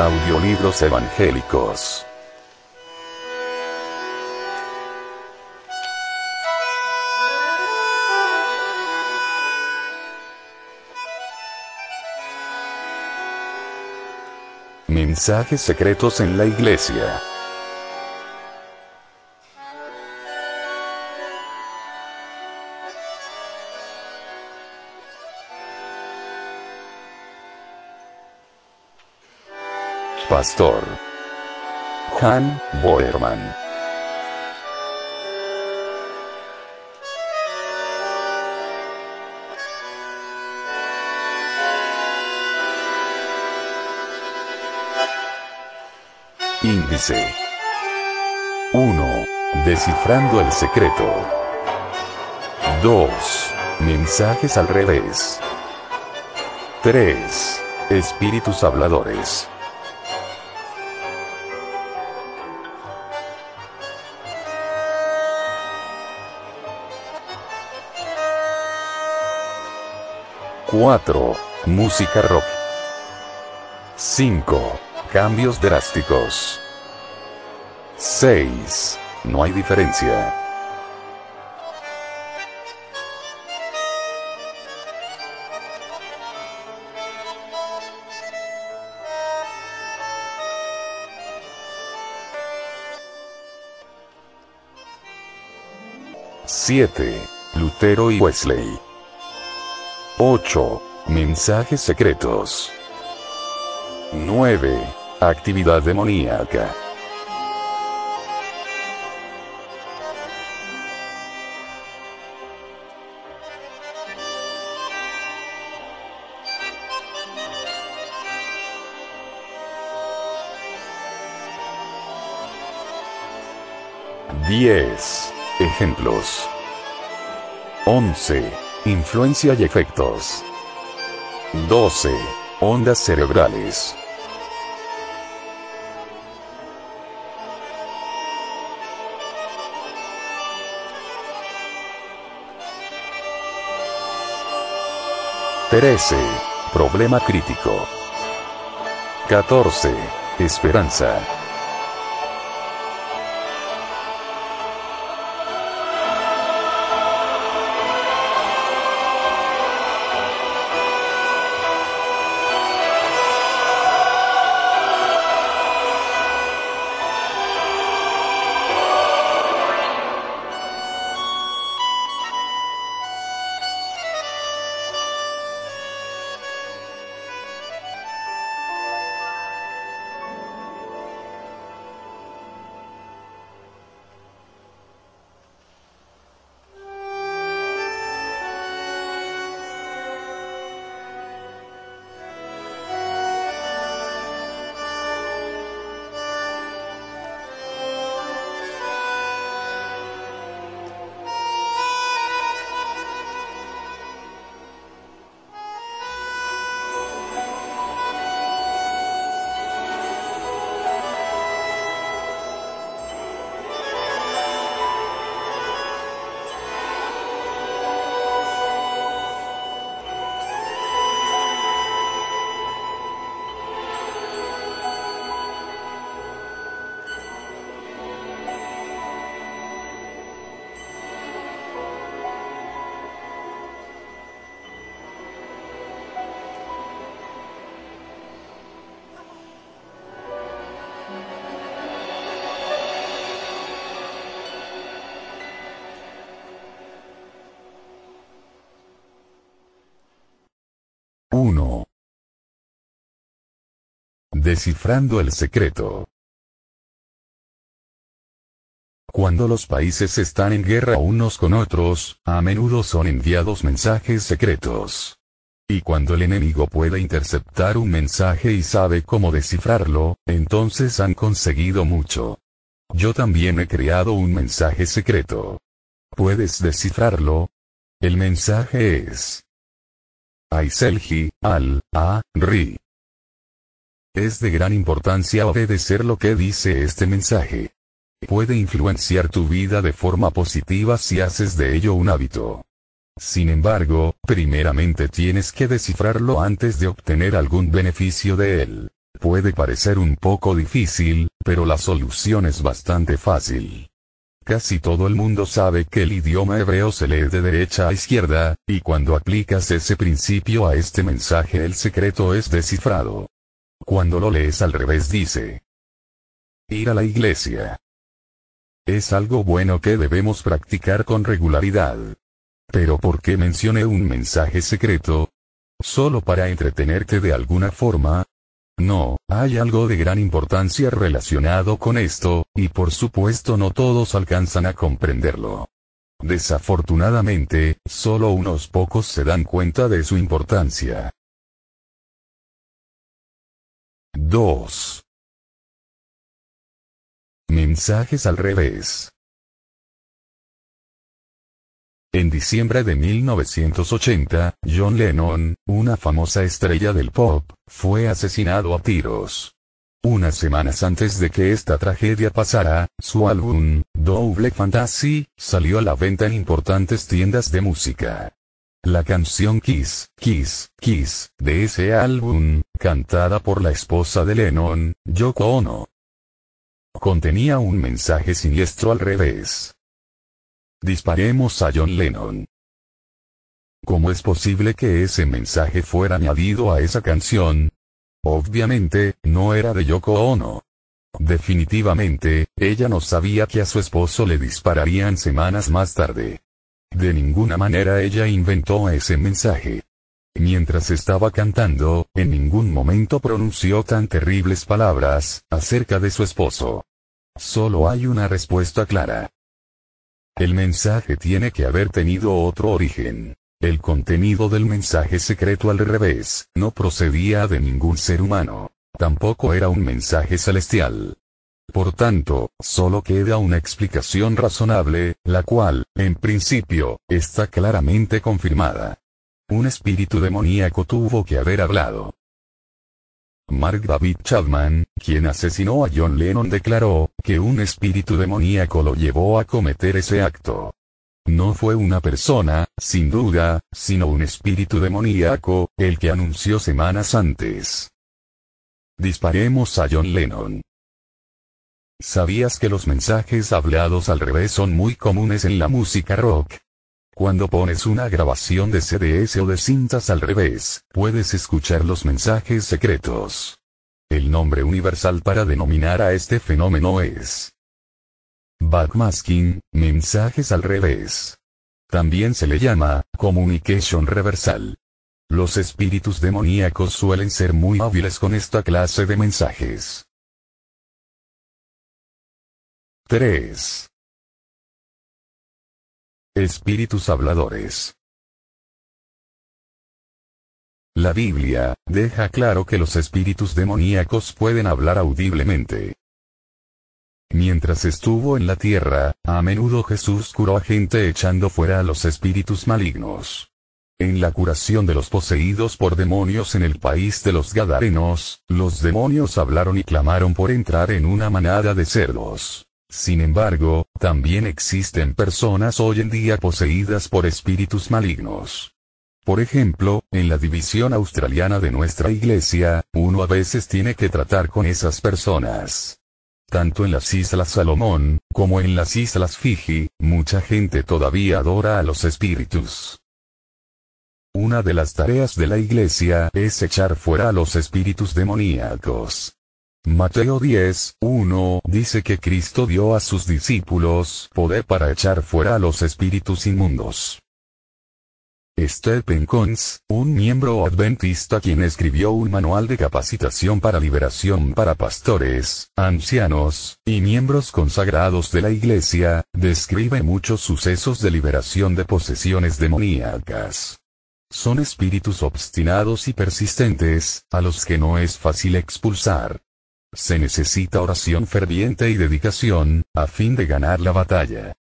Audiolibros evangélicos. Mensajes secretos en la iglesia. Pastor Han Boerman. Índice 1. Descifrando el secreto. 2. Mensajes al revés. 3. Espíritus habladores. Cuatro. Música rock. 5. Cambios drásticos. 6. No hay diferencia. 7. Lutero y Wesley. 8. Mensajes secretos. 9. Actividad demoníaca. 10. Ejemplos. 11. Influencia y efectos. 12. Ondas cerebrales. 13. Problema crítico. 14. Esperanza. 1. Descifrando el secreto. Cuando los países están en guerra unos con otros, a menudo son enviados mensajes secretos. Y cuando el enemigo puede interceptar un mensaje y sabe cómo descifrarlo, entonces han conseguido mucho. Yo también he creado un mensaje secreto. ¿Puedes descifrarlo? El mensaje es: Aiselji, al-Ri. Es de gran importancia obedecer lo que dice este mensaje. Puede influenciar tu vida de forma positiva si haces de ello un hábito. Sin embargo, primeramente tienes que descifrarlo antes de obtener algún beneficio de él. puede parecer un poco difícil, pero la solución es bastante fácil. Casi todo el mundo sabe que el idioma hebreo se lee de derecha a izquierda, y cuando aplicas ese principio a este mensaje el secreto es descifrado. Cuando lo lees al revés dice: ir a la iglesia. Es algo bueno que debemos practicar con regularidad. Pero ¿por qué mencioné un mensaje secreto? ¿Solo para entretenerte de alguna forma? No, hay algo de gran importancia relacionado con esto, y por supuesto no todos alcanzan a comprenderlo. Desafortunadamente, solo unos pocos se dan cuenta de su importancia. 2. Mensajes al revés. En diciembre de 1980, John Lennon, una famosa estrella del pop, fue asesinado a tiros. Unas semanas antes de que esta tragedia pasara, su álbum, Double Fantasy, salió a la venta en importantes tiendas de música. La canción Kiss, Kiss, Kiss, de ese álbum, cantada por la esposa de Lennon, Yoko Ono, contenía un mensaje siniestro al revés. Disparemos a John Lennon. ¿Cómo es posible que ese mensaje fuera añadido a esa canción? Obviamente, no era de Yoko Ono. Definitivamente, ella no sabía que a su esposo le dispararían semanas más tarde. De ninguna manera ella inventó ese mensaje. Mientras estaba cantando, en ningún momento pronunció tan terribles palabras acerca de su esposo. Solo hay una respuesta clara. El mensaje tiene que haber tenido otro origen. El contenido del mensaje secreto al revés, no procedía de ningún ser humano. Tampoco era un mensaje celestial. Por tanto, solo queda una explicación razonable, la cual, en principio, está claramente confirmada. Un espíritu demoníaco tuvo que haber hablado. Mark David Chapman, quien asesinó a John Lennon, declaró que un espíritu demoníaco lo llevó a cometer ese acto. No fue una persona, sin duda, sino un espíritu demoníaco, el que anunció semanas antes: disparemos a John Lennon. ¿Sabías que los mensajes hablados al revés son muy comunes en la música rock? Cuando pones una grabación de CDs o de cintas al revés, puedes escuchar los mensajes secretos. El nombre universal para denominar a este fenómeno es backmasking, mensajes al revés. También se le llama communication reversal. Los espíritus demoníacos suelen ser muy hábiles con esta clase de mensajes. 3. Espíritus habladores. La Biblia deja claro que los espíritus demoníacos pueden hablar audiblemente. Mientras estuvo en la tierra, a menudo Jesús curó a gente echando fuera a los espíritus malignos. En la curación de los poseídos por demonios en el país de los Gadarenos, los demonios hablaron y clamaron por entrar en una manada de cerdos. Sin embargo, también existen personas hoy en día poseídas por espíritus malignos. Por ejemplo, en la división australiana de nuestra iglesia, uno a veces tiene que tratar con esas personas. Tanto en las Islas Salomón, como en las Islas Fiji, mucha gente todavía adora a los espíritus. Una de las tareas de la iglesia es echar fuera a los espíritus demoníacos. Mateo 10:1 dice que Cristo dio a sus discípulos poder para echar fuera a los espíritus inmundos. Stephen Cons, un miembro adventista quien escribió un manual de capacitación para liberación para pastores, ancianos, y miembros consagrados de la iglesia, describe muchos sucesos de liberación de posesiones demoníacas. Son espíritus obstinados y persistentes, a los que no es fácil expulsar. Se necesita oración ferviente y dedicación, a fin de ganar la batalla.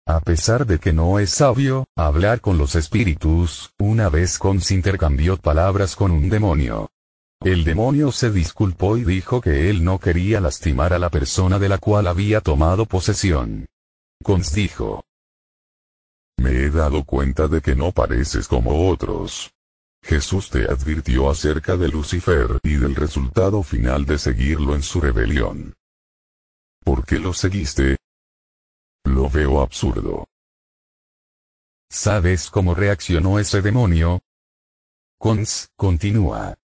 A pesar de que no es sabio hablar con los espíritus, una vez Cons intercambió palabras con un demonio. El demonio se disculpó y dijo que él no quería lastimar a la persona de la cual había tomado posesión. Cons dijo: me he dado cuenta de que no pareces como otros. Jesús te advirtió acerca de Lucifer y del resultado final de seguirlo en su rebelión. ¿Por qué lo seguiste? Lo veo absurdo. ¿Sabes cómo reaccionó ese demonio? Continúa.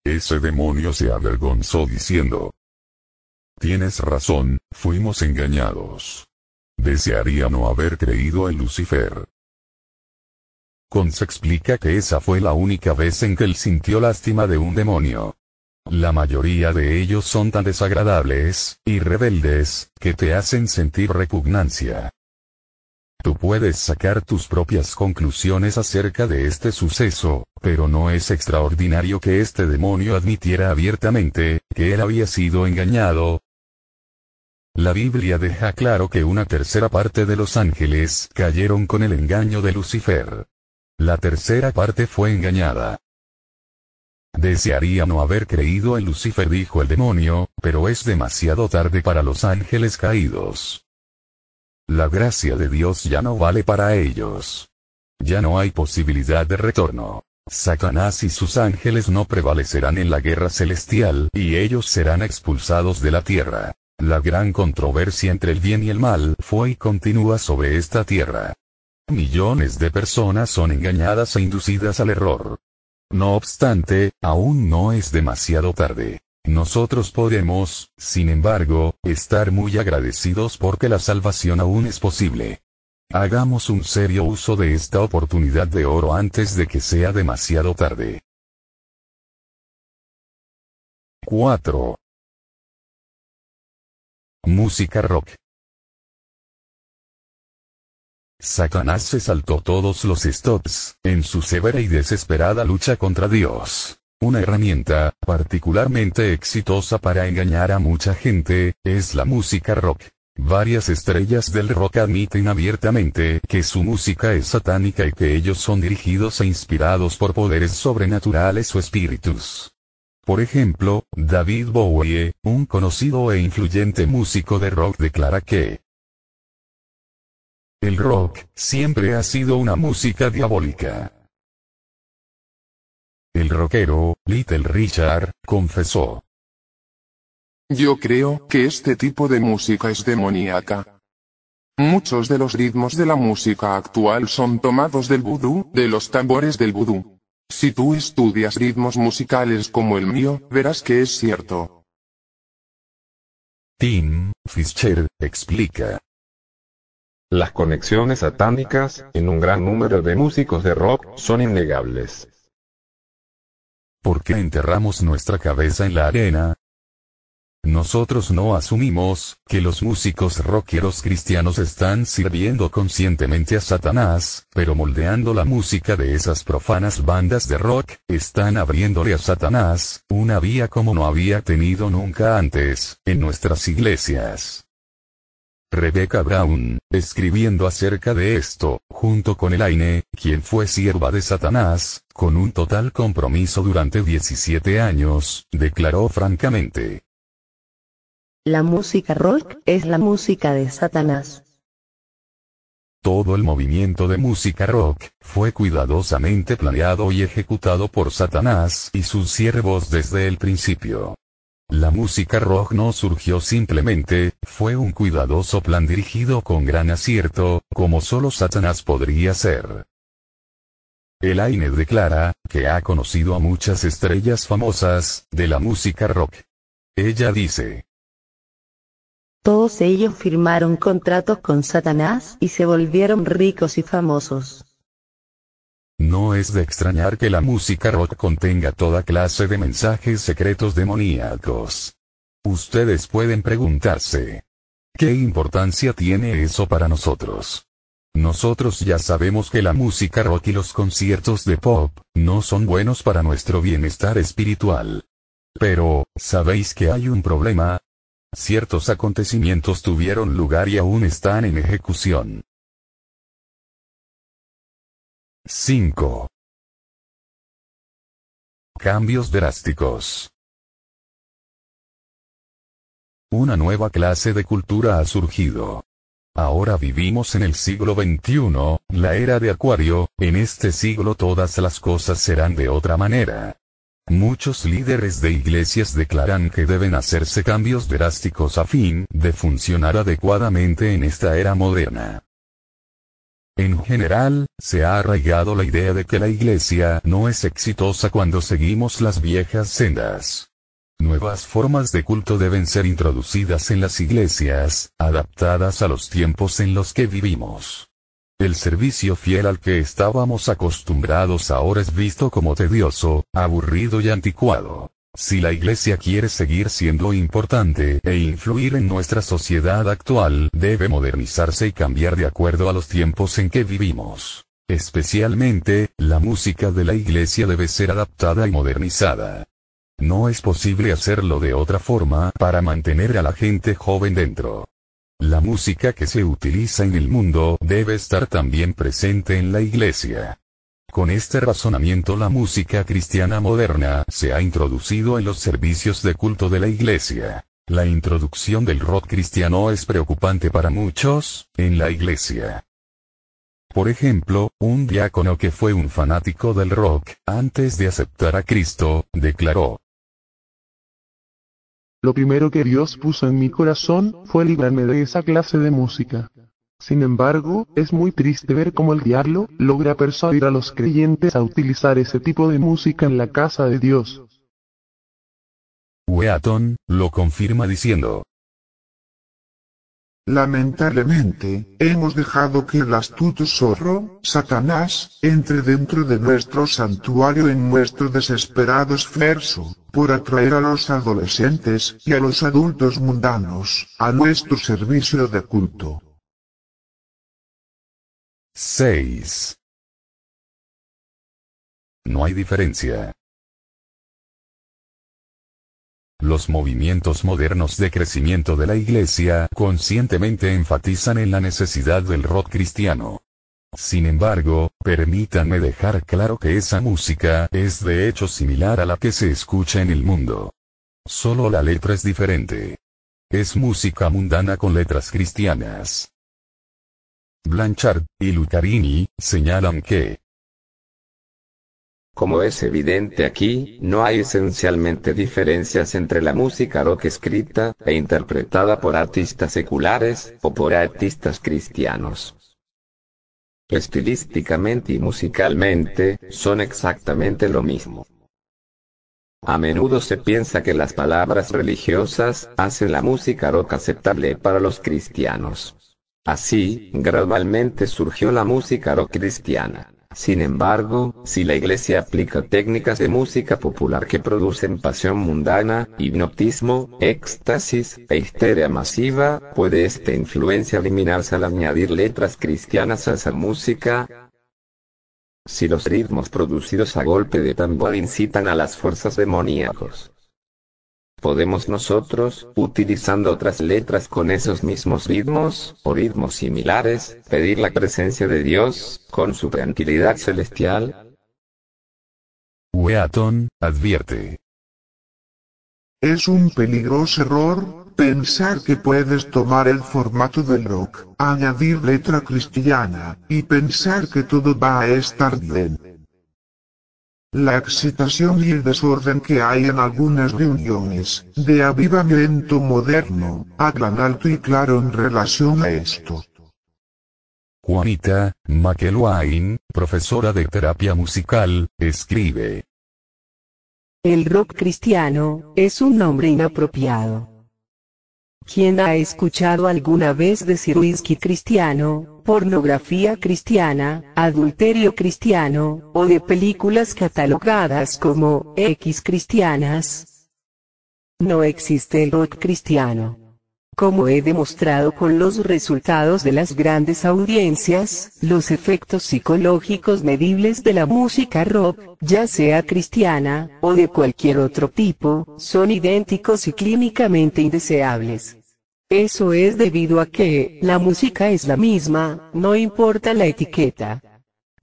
Ese demonio se avergonzó diciendo: tienes razón, fuimos engañados. Desearía no haber creído en Lucifer. Cons explica que esa fue la única vez en que él sintió lástima de un demonio. La mayoría de ellos son tan desagradables y rebeldes que te hacen sentir repugnancia. Tú puedes sacar tus propias conclusiones acerca de este suceso, pero no es extraordinario que este demonio admitiera abiertamente que él había sido engañado. La Biblia deja claro que una tercera parte de los ángeles cayeron con el engaño de Lucifer. La tercera parte fue engañada. Desearía no haber creído en Lucifer, dijo el demonio, pero es demasiado tarde para los ángeles caídos. La gracia de Dios ya no vale para ellos. Ya no hay posibilidad de retorno. Satanás y sus ángeles no prevalecerán en la guerra celestial, y ellos serán expulsados de la tierra. La gran controversia entre el bien y el mal fue y continúa sobre esta tierra. Millones de personas son engañadas e inducidas al error. No obstante, aún no es demasiado tarde. Nosotros podemos, sin embargo, estar muy agradecidos porque la salvación aún es posible. Hagamos un serio uso de esta oportunidad de oro antes de que sea demasiado tarde. 4. Música rock. Satanás se saltó todos los stops en su severa y desesperada lucha contra Dios. Una herramienta, particularmente exitosa para engañar a mucha gente, es la música rock. Varias estrellas del rock admiten abiertamente que su música es satánica y que ellos son dirigidos e inspirados por poderes sobrenaturales o espíritus. Por ejemplo, David Bowie, un conocido e influyente músico de rock, declara que el rock siempre ha sido una música diabólica. El rockero, Little Richard, confesó: yo creo que este tipo de música es demoníaca. Muchos de los ritmos de la música actual son tomados del vudú, de los tambores del vudú. Si tú estudias ritmos musicales como el mío, verás que es cierto. Tim Fischer explica: las conexiones satánicas en un gran número de músicos de rock son innegables. ¿Por qué enterramos nuestra cabeza en la arena? Nosotros no asumimos que los músicos rockeros cristianos están sirviendo conscientemente a Satanás, pero moldeando la música de esas profanas bandas de rock, están abriéndole a Satanás una vía como no había tenido nunca antes en nuestras iglesias. Rebecca Brown, escribiendo acerca de esto, junto con Elaine, quien fue sierva de Satanás, con un total compromiso durante 17 años, declaró francamente: la música rock es la música de Satanás. Todo el movimiento de música rock fue cuidadosamente planeado y ejecutado por Satanás y sus siervos desde el principio. La música rock no surgió simplemente, fue un cuidadoso plan dirigido con gran acierto, como solo Satanás podría hacer. Elaine declara que ha conocido a muchas estrellas famosas de la música rock. Ella dice: todos ellos firmaron contratos con Satanás y se volvieron ricos y famosos. No es de extrañar que la música rock contenga toda clase de mensajes secretos demoníacos. Ustedes pueden preguntarse: ¿qué importancia tiene eso para nosotros? Nosotros ya sabemos que la música rock y los conciertos de pop no son buenos para nuestro bienestar espiritual. Pero, ¿sabéis que hay un problema? Ciertos acontecimientos tuvieron lugar y aún están en ejecución. 5. Cambios drásticos. Una nueva clase de cultura ha surgido. Ahora vivimos en el siglo XXI, la era de Acuario. En este siglo todas las cosas serán de otra manera. Muchos líderes de iglesias declaran que deben hacerse cambios drásticos a fin de funcionar adecuadamente en esta era moderna. En general, se ha arraigado la idea de que la iglesia no es exitosa cuando seguimos las viejas sendas. Nuevas formas de culto deben ser introducidas en las iglesias, adaptadas a los tiempos en los que vivimos. El servicio fiel al que estábamos acostumbrados ahora es visto como tedioso, aburrido y anticuado. Si la iglesia quiere seguir siendo importante e influir en nuestra sociedad actual, debe modernizarse y cambiar de acuerdo a los tiempos en que vivimos. Especialmente, la música de la iglesia debe ser adaptada y modernizada. No es posible hacerlo de otra forma para mantener a la gente joven dentro. La música que se utiliza en el mundo debe estar también presente en la iglesia. Con este razonamiento, la música cristiana moderna se ha introducido en los servicios de culto de la iglesia. La introducción del rock cristiano es preocupante para muchos en la iglesia. Por ejemplo, un diácono que fue un fanático del rock antes de aceptar a Cristo, declaró: Lo primero que Dios puso en mi corazón fue librarme de esa clase de música. Sin embargo, es muy triste ver cómo el diablo logra persuadir a los creyentes a utilizar ese tipo de música en la casa de Dios. Wheaton lo confirma diciendo: Lamentablemente, hemos dejado que el astuto zorro, Satanás, entre dentro de nuestro santuario en nuestro desesperado esfuerzo por atraer a los adolescentes y a los adultos mundanos a nuestro servicio de culto. 6. No hay diferencia. Los movimientos modernos de crecimiento de la iglesia conscientemente enfatizan en la necesidad del rock cristiano. Sin embargo, permítanme dejar claro que esa música es de hecho similar a la que se escucha en el mundo. Solo la letra es diferente. Es música mundana con letras cristianas. Blanchard y Lucarini señalan que, como es evidente aquí, no hay esencialmente diferencias entre la música rock escrita e interpretada por artistas seculares o por artistas cristianos. Estilísticamente y musicalmente, son exactamente lo mismo. A menudo se piensa que las palabras religiosas hacen la música rock aceptable para los cristianos. Así, gradualmente surgió la música rock cristiana. Sin embargo, si la iglesia aplica técnicas de música popular que producen pasión mundana, hipnotismo, éxtasis e histeria masiva, ¿puede esta influencia eliminarse al añadir letras cristianas a esa música? Si los ritmos producidos a golpe de tambor incitan a las fuerzas demoníacos, ¿podemos nosotros, utilizando otras letras con esos mismos ritmos, o ritmos similares, pedir la presencia de Dios, con su tranquilidad celestial? Wheaton advierte: Es un peligroso error pensar que puedes tomar el formato del rock, añadir letra cristiana, y pensar que todo va a estar bien. La excitación y el desorden que hay en algunas reuniones de avivamiento moderno hablan alto y claro en relación a esto. Juanita McElwain, profesora de terapia musical, escribe: El rock cristiano es un nombre inapropiado. ¿Quién ha escuchado alguna vez decir whisky cristiano, pornografía cristiana, adulterio cristiano, o de películas catalogadas como X cristianas? No existe el rock cristiano. Como he demostrado con los resultados de las grandes audiencias, los efectos psicológicos medibles de la música rock, ya sea cristiana, o de cualquier otro tipo, son idénticos y clínicamente indeseables. Eso es debido a que, la música es la misma, no importa la etiqueta.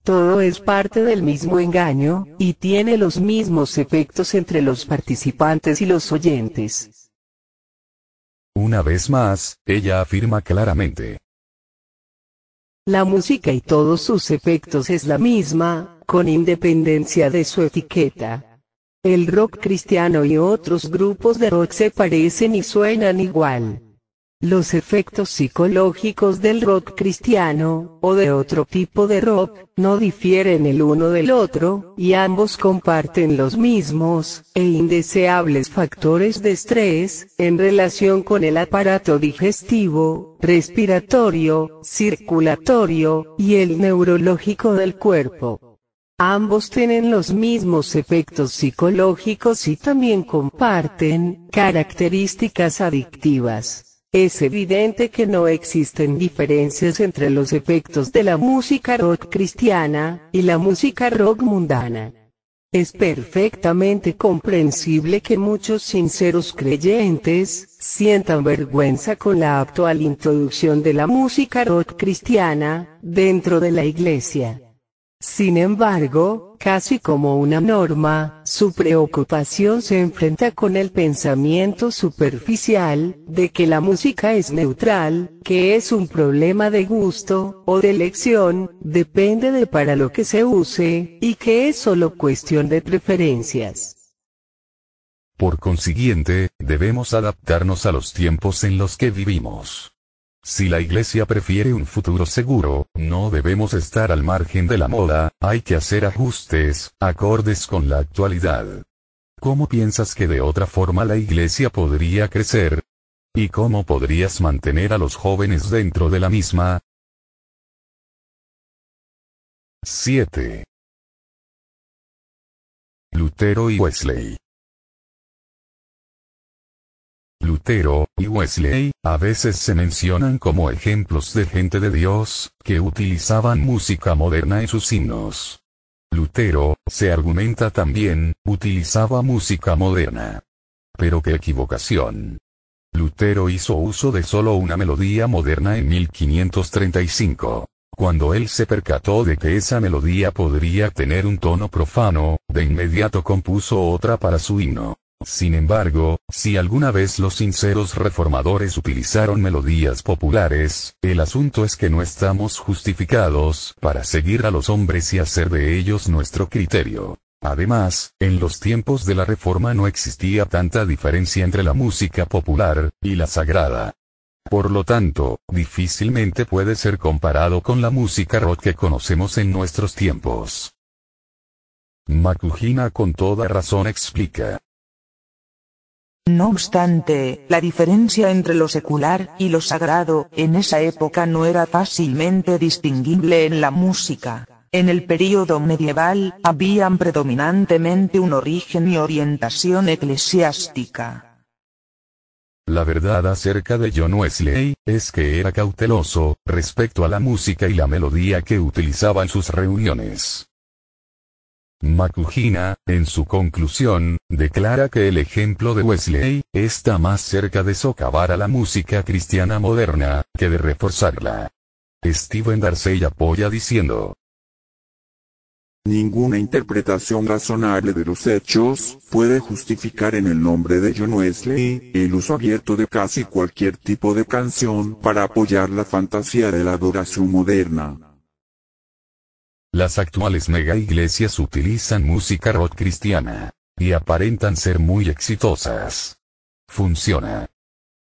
Todo es parte del mismo engaño, y tiene los mismos efectos entre los participantes y los oyentes. Una vez más, ella afirma claramente: La música y todos sus efectos es la misma, con independencia de su etiqueta. El rock cristiano y otros grupos de rock se parecen y suenan igual. Los efectos psicológicos del rock cristiano, o de otro tipo de rock, no difieren el uno del otro, y ambos comparten los mismos, e indeseables factores de estrés, en relación con el aparato digestivo, respiratorio, circulatorio, y el neurológico del cuerpo. Ambos tienen los mismos efectos psicológicos y también comparten características adictivas. Es evidente que no existen diferencias entre los efectos de la música rock cristiana y la música rock mundana. Es perfectamente comprensible que muchos sinceros creyentes sientan vergüenza con la actual introducción de la música rock cristiana dentro de la iglesia. Sin embargo, casi como una norma, su preocupación se enfrenta con el pensamiento superficial, de que la música es neutral, que es un problema de gusto, o de elección, depende de para lo que se use, y que es solo cuestión de preferencias. Por consiguiente, debemos adaptarnos a los tiempos en los que vivimos. Si la Iglesia prefiere un futuro seguro, no debemos estar al margen de la moda, hay que hacer ajustes, acordes con la actualidad. ¿Cómo piensas que de otra forma la Iglesia podría crecer? ¿Y cómo podrías mantener a los jóvenes dentro de la misma? 7. Lutero y Wesley. Lutero y Wesley, a veces se mencionan como ejemplos de gente de Dios, que utilizaban música moderna en sus himnos. Lutero, se argumenta también, utilizaba música moderna. Pero qué equivocación. Lutero hizo uso de solo una melodía moderna en 1535. Cuando él se percató de que esa melodía podría tener un tono profano, de inmediato compuso otra para su himno. Sin embargo, si alguna vez los sinceros reformadores utilizaron melodías populares, el asunto es que no estamos justificados para seguir a los hombres y hacer de ellos nuestro criterio. Además, en los tiempos de la Reforma no existía tanta diferencia entre la música popular y la sagrada. Por lo tanto, difícilmente puede ser comparado con la música rock que conocemos en nuestros tiempos. Makujina con toda razón explica. No obstante, la diferencia entre lo secular y lo sagrado, en esa época no era fácilmente distinguible en la música. En el período medieval, habían predominantemente un origen y orientación eclesiástica. La verdad acerca de John Wesley, es que era cauteloso, respecto a la música y la melodía que utilizaba en sus reuniones. Makujina, en su conclusión, declara que el ejemplo de Wesley, está más cerca de socavar a la música cristiana moderna, que de reforzarla. Stephen Darcy apoya diciendo: ninguna interpretación razonable de los hechos puede justificar en el nombre de John Wesley el uso abierto de casi cualquier tipo de canción para apoyar la fantasía de la adoración moderna. Las actuales mega iglesias utilizan música rock cristiana, y aparentan ser muy exitosas. Funciona.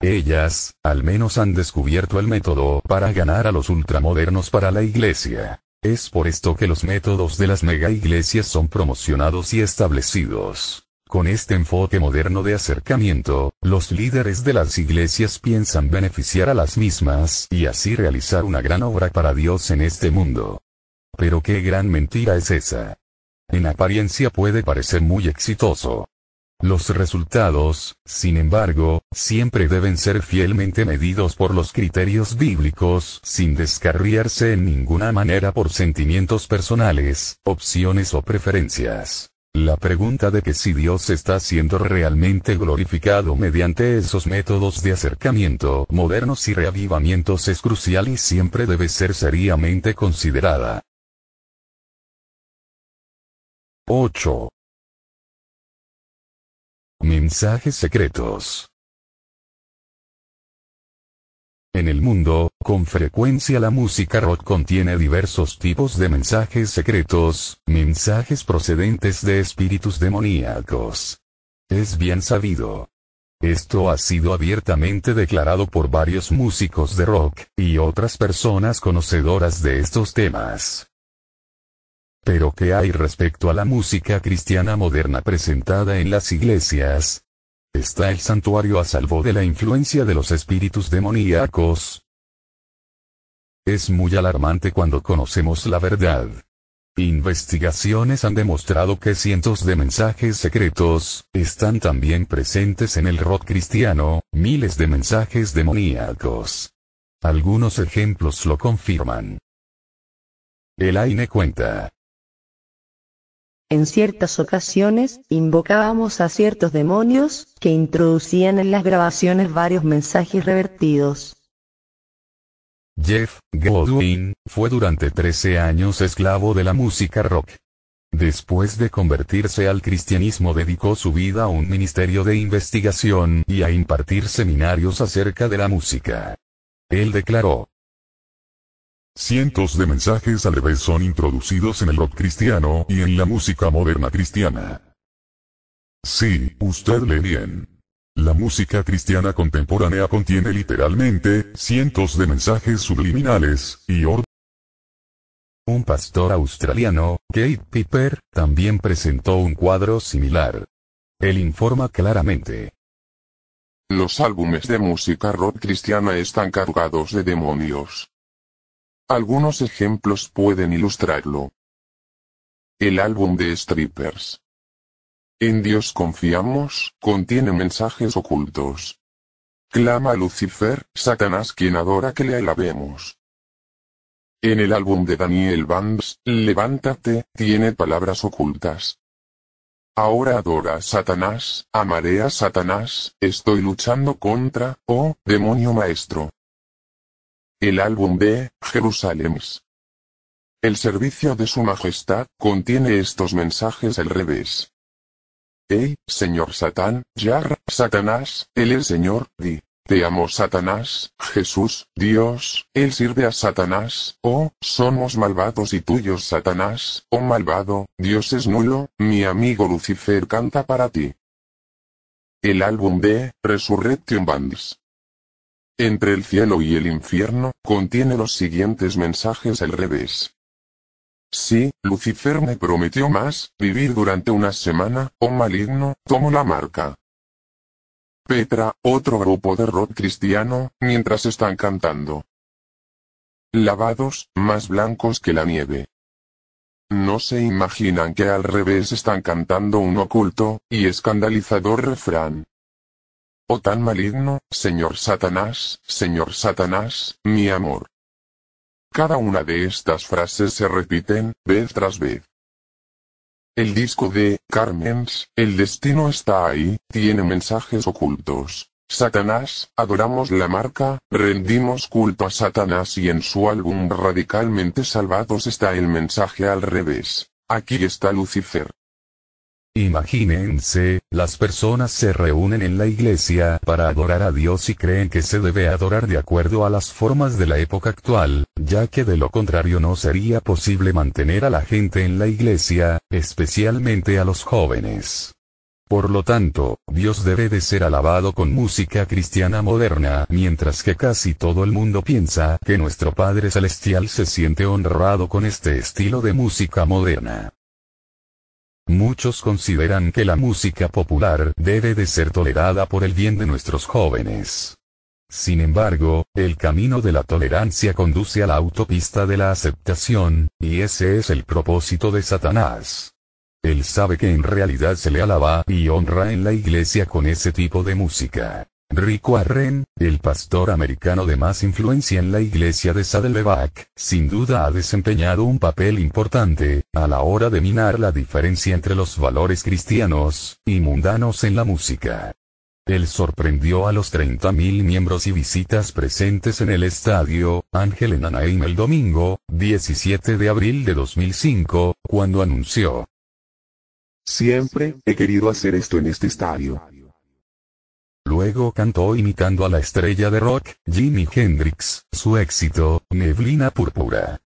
Ellas, al menos han descubierto el método para ganar a los ultramodernos para la iglesia. Es por esto que los métodos de las mega iglesias son promocionados y establecidos. Con este enfoque moderno de acercamiento, los líderes de las iglesias piensan beneficiar a las mismas y así realizar una gran obra para Dios en este mundo. Pero qué gran mentira es esa. En apariencia puede parecer muy exitoso. Los resultados, sin embargo, siempre deben ser fielmente medidos por los criterios bíblicos, sin descarriarse en ninguna manera por sentimientos personales, opciones o preferencias. La pregunta de que si Dios está siendo realmente glorificado mediante esos métodos de acercamiento modernos y reavivamientos es crucial y siempre debe ser seriamente considerada. 8. Mensajes secretos. En el mundo, con frecuencia la música rock contiene diversos tipos de mensajes secretos, mensajes procedentes de espíritus demoníacos. Es bien sabido. Esto ha sido abiertamente declarado por varios músicos de rock, y otras personas conocedoras de estos temas. Pero ¿qué hay respecto a la música cristiana moderna presentada en las iglesias? ¿Está el santuario a salvo de la influencia de los espíritus demoníacos? Es muy alarmante cuando conocemos la verdad. Investigaciones han demostrado que cientos de mensajes secretos están también presentes en el rock cristiano, miles de mensajes demoníacos. Algunos ejemplos lo confirman. Elaine cuenta. En ciertas ocasiones, invocábamos a ciertos demonios, que introducían en las grabaciones varios mensajes revertidos. Jeff Godwin fue durante 13 años esclavo de la música rock. Después de convertirse al cristianismo, dedicó su vida a un ministerio de investigación y a impartir seminarios acerca de la música. Él declaró: cientos de mensajes al revés son introducidos en el rock cristiano y en la música moderna cristiana. Sí, usted lee bien. La música cristiana contemporánea contiene literalmente cientos de mensajes subliminales y Un pastor australiano, Keith Piper, también presentó un cuadro similar. Él informa claramente: los álbumes de música rock cristiana están cargados de demonios. Algunos ejemplos pueden ilustrarlo. El álbum de Strippers. En Dios confiamos, contiene mensajes ocultos. Clama a Lucifer, Satanás quien adora que le alabemos. En el álbum de Daniel Vance, Levántate, tiene palabras ocultas. Ahora adora a Satanás, amaré a Satanás, estoy luchando contra, oh, demonio maestro. El álbum de Jerusaléms. El servicio de su majestad contiene estos mensajes al revés. Hey, señor Satán, Yar, Satanás, él es Señor, di. Te amo Satanás, Jesús, Dios, él sirve a Satanás, oh, somos malvados y tuyos Satanás, oh malvado, Dios es nulo, mi amigo Lucifer canta para ti. El álbum de Resurrection Bands. Entre el cielo y el infierno, contiene los siguientes mensajes al revés. Sí, Lucifer me prometió más, vivir durante una semana, oh maligno, tomo la marca. Petra, otro grupo de rock cristiano, mientras están cantando. Lavados, más blancos que la nieve. No se imaginan que al revés están cantando un oculto y escandalizador refrán. Oh tan maligno, señor Satanás, mi amor. Cada una de estas frases se repiten, vez tras vez. El disco de Carmen's, El destino está ahí, tiene mensajes ocultos. Satanás, adoramos la marca, rendimos culto a Satanás y en su álbum Radicalmente Salvados está el mensaje al revés. Aquí está Lucifer. Imagínense, las personas se reúnen en la iglesia para adorar a Dios y creen que se debe adorar de acuerdo a las formas de la época actual, ya que de lo contrario no sería posible mantener a la gente en la iglesia, especialmente a los jóvenes. Por lo tanto, Dios debe de ser alabado con música cristiana moderna, mientras que casi todo el mundo piensa que nuestro Padre Celestial se siente honrado con este estilo de música moderna. Muchos consideran que la música popular debe de ser tolerada por el bien de nuestros jóvenes. Sin embargo, el camino de la tolerancia conduce a la autopista de la aceptación, y ese es el propósito de Satanás. Él sabe que en realidad se le alaba y honra en la iglesia con ese tipo de música. Rick Warren, el pastor americano de más influencia en la iglesia de Saddleback, sin duda ha desempeñado un papel importante, a la hora de minar la diferencia entre los valores cristianos y mundanos en la música. Él sorprendió a los 30.000 miembros y visitas presentes en el estadio Ángel en Anaheim el domingo, 17 de abril de 2005, cuando anunció: siempre he querido hacer esto en este estadio. Luego cantó imitando a la estrella de rock, Jimi Hendrix, su éxito, Neblina Púrpura.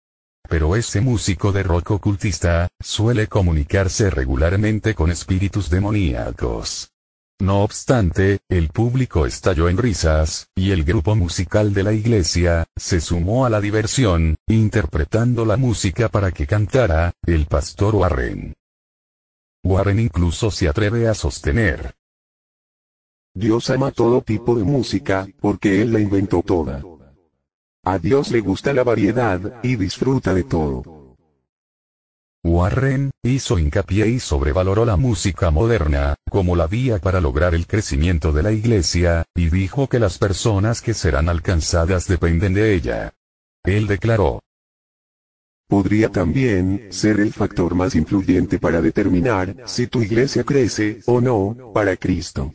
Pero ese músico de rock ocultista, suele comunicarse regularmente con espíritus demoníacos. No obstante, el público estalló en risas, y el grupo musical de la iglesia, se sumó a la diversión, interpretando la música para que cantara, el pastor Warren. Warren incluso se atreve a sostener: Dios ama todo tipo de música, porque Él la inventó toda. A Dios le gusta la variedad, y disfruta de todo. Warren hizo hincapié y sobrevaloró la música moderna, como la vía para lograr el crecimiento de la iglesia, y dijo que las personas que serán alcanzadas dependen de ella. Él declaró: podría también ser el factor más influyente para determinar si tu iglesia crece o no, para Cristo.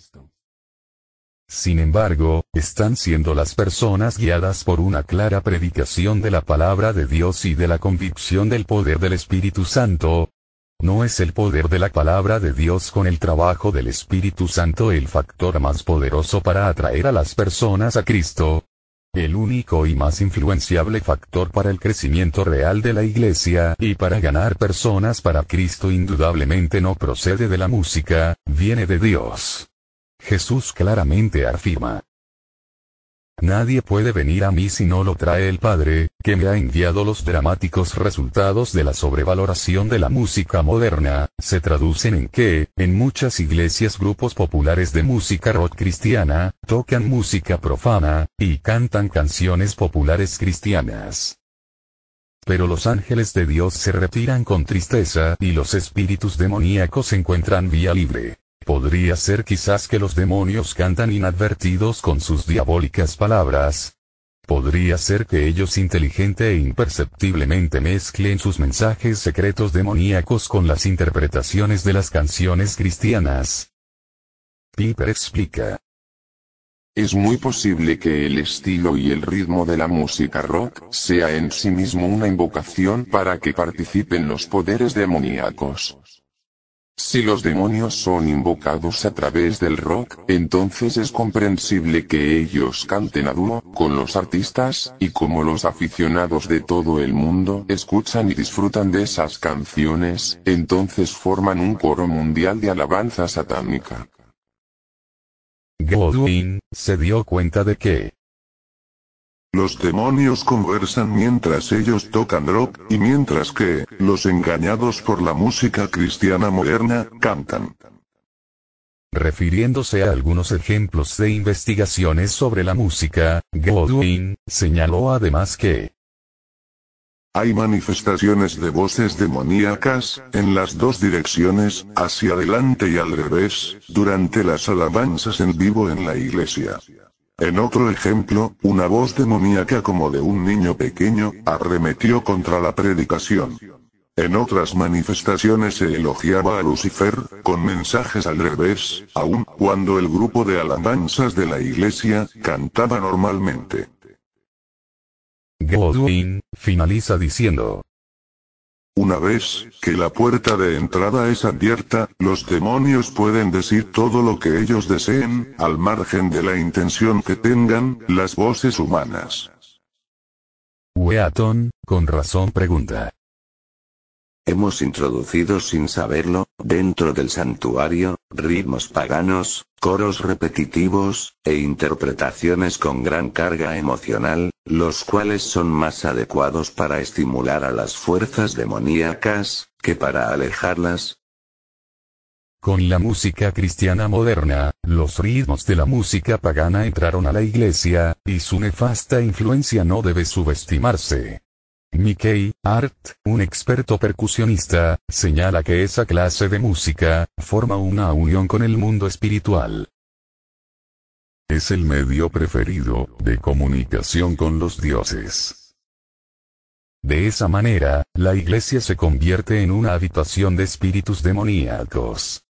Sin embargo, están siendo las personas guiadas por una clara predicación de la palabra de Dios y de la convicción del poder del Espíritu Santo. ¿No es el poder de la palabra de Dios con el trabajo del Espíritu Santo el factor más poderoso para atraer a las personas a Cristo? El único y más influenciable factor para el crecimiento real de la iglesia y para ganar personas para Cristo indudablemente no procede de la música, viene de Dios. Jesús claramente afirma: nadie puede venir a mí si no lo trae el Padre, que me ha enviado. Los dramáticos resultados de la sobrevaloración de la música moderna, se traducen en que, en muchas iglesias grupos populares de música rock cristiana, tocan música profana, y cantan canciones populares cristianas. Pero los ángeles de Dios se retiran con tristeza y los espíritus demoníacos encuentran vía libre. Podría ser quizás que los demonios cantan inadvertidos con sus diabólicas palabras. Podría ser que ellos inteligente e imperceptiblemente mezclen sus mensajes secretos demoníacos con las interpretaciones de las canciones cristianas. Piper explica: es muy posible que el estilo y el ritmo de la música rock sea en sí mismo una invocación para que participen los poderes demoníacos. Si los demonios son invocados a través del rock, entonces es comprensible que ellos canten a dúo con los artistas, y como los aficionados de todo el mundo escuchan y disfrutan de esas canciones, entonces forman un coro mundial de alabanza satánica. Godwin se dio cuenta de que los demonios conversan mientras ellos tocan rock, y mientras que, los engañados por la música cristiana moderna, cantan. Refiriéndose a algunos ejemplos de investigaciones sobre la música, Godwin señaló además que hay manifestaciones de voces demoníacas, en las dos direcciones, hacia adelante y al revés, durante las alabanzas en vivo en la iglesia. En otro ejemplo, una voz demoníaca como de un niño pequeño, arremetió contra la predicación. En otras manifestaciones se elogiaba a Lucifer, con mensajes al revés, aun cuando el grupo de alabanzas de la iglesia cantaba normalmente. Godwin finaliza diciendo: una vez que la puerta de entrada es abierta, los demonios pueden decir todo lo que ellos deseen, al margen de la intención que tengan las voces humanas. Wheaton, con razón pregunta: hemos introducido sin saberlo, dentro del santuario, ritmos paganos, coros repetitivos, e interpretaciones con gran carga emocional, los cuales son más adecuados para estimular a las fuerzas demoníacas, que para alejarlas. Con la música cristiana moderna, los ritmos de la música pagana entraron a la iglesia, y su nefasta influencia no debe subestimarse. Mickey Hart, un experto percusionista, señala que esa clase de música forma una unión con el mundo espiritual. Es el medio preferido de comunicación con los dioses. De esa manera, la iglesia se convierte en una habitación de espíritus demoníacos.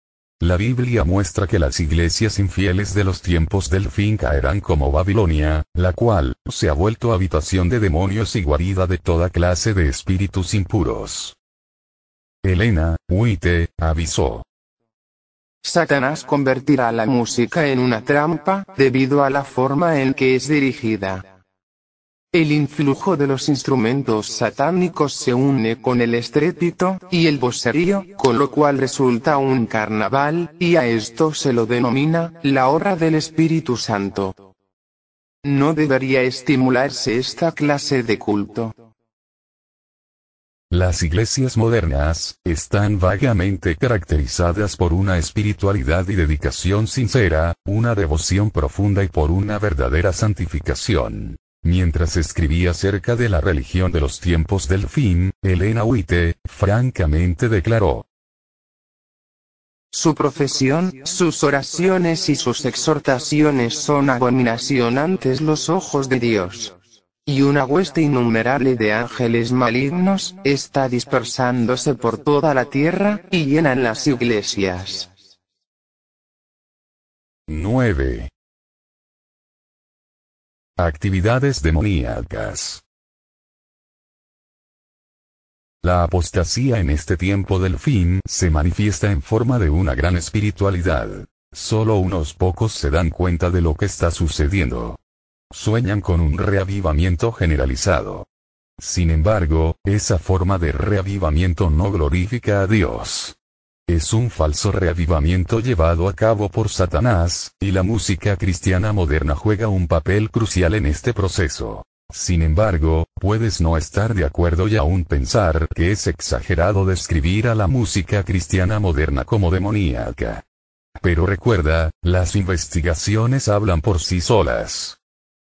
La Biblia muestra que las iglesias infieles de los tiempos del fin caerán como Babilonia, la cual se ha vuelto habitación de demonios y guarida de toda clase de espíritus impuros. Elena White avisó: Satanás convertirá la música en una trampa, debido a la forma en que es dirigida. El influjo de los instrumentos satánicos se une con el estrépito y el vocerío, con lo cual resulta un carnaval, y a esto se lo denomina la hora del Espíritu Santo. No debería estimularse esta clase de culto. Las iglesias modernas están vagamente caracterizadas por una espiritualidad y dedicación sincera, una devoción profunda y por una verdadera santificación. Mientras escribía acerca de la religión de los tiempos del fin, Ellen White francamente declaró: su profesión, sus oraciones y sus exhortaciones son abominación ante los ojos de Dios. Y una hueste innumerable de ángeles malignos está dispersándose por toda la tierra, y llenan las iglesias. 9. Actividades demoníacas. La apostasía en este tiempo del fin se manifiesta en forma de una gran espiritualidad. Solo unos pocos se dan cuenta de lo que está sucediendo. Sueñan con un reavivamiento generalizado. Sin embargo, esa forma de reavivamiento no glorifica a Dios. Es un falso reavivamiento llevado a cabo por Satanás, y la música cristiana moderna juega un papel crucial en este proceso. Sin embargo, puedes no estar de acuerdo y aún pensar que es exagerado describir a la música cristiana moderna como demoníaca. Pero recuerda, las investigaciones hablan por sí solas.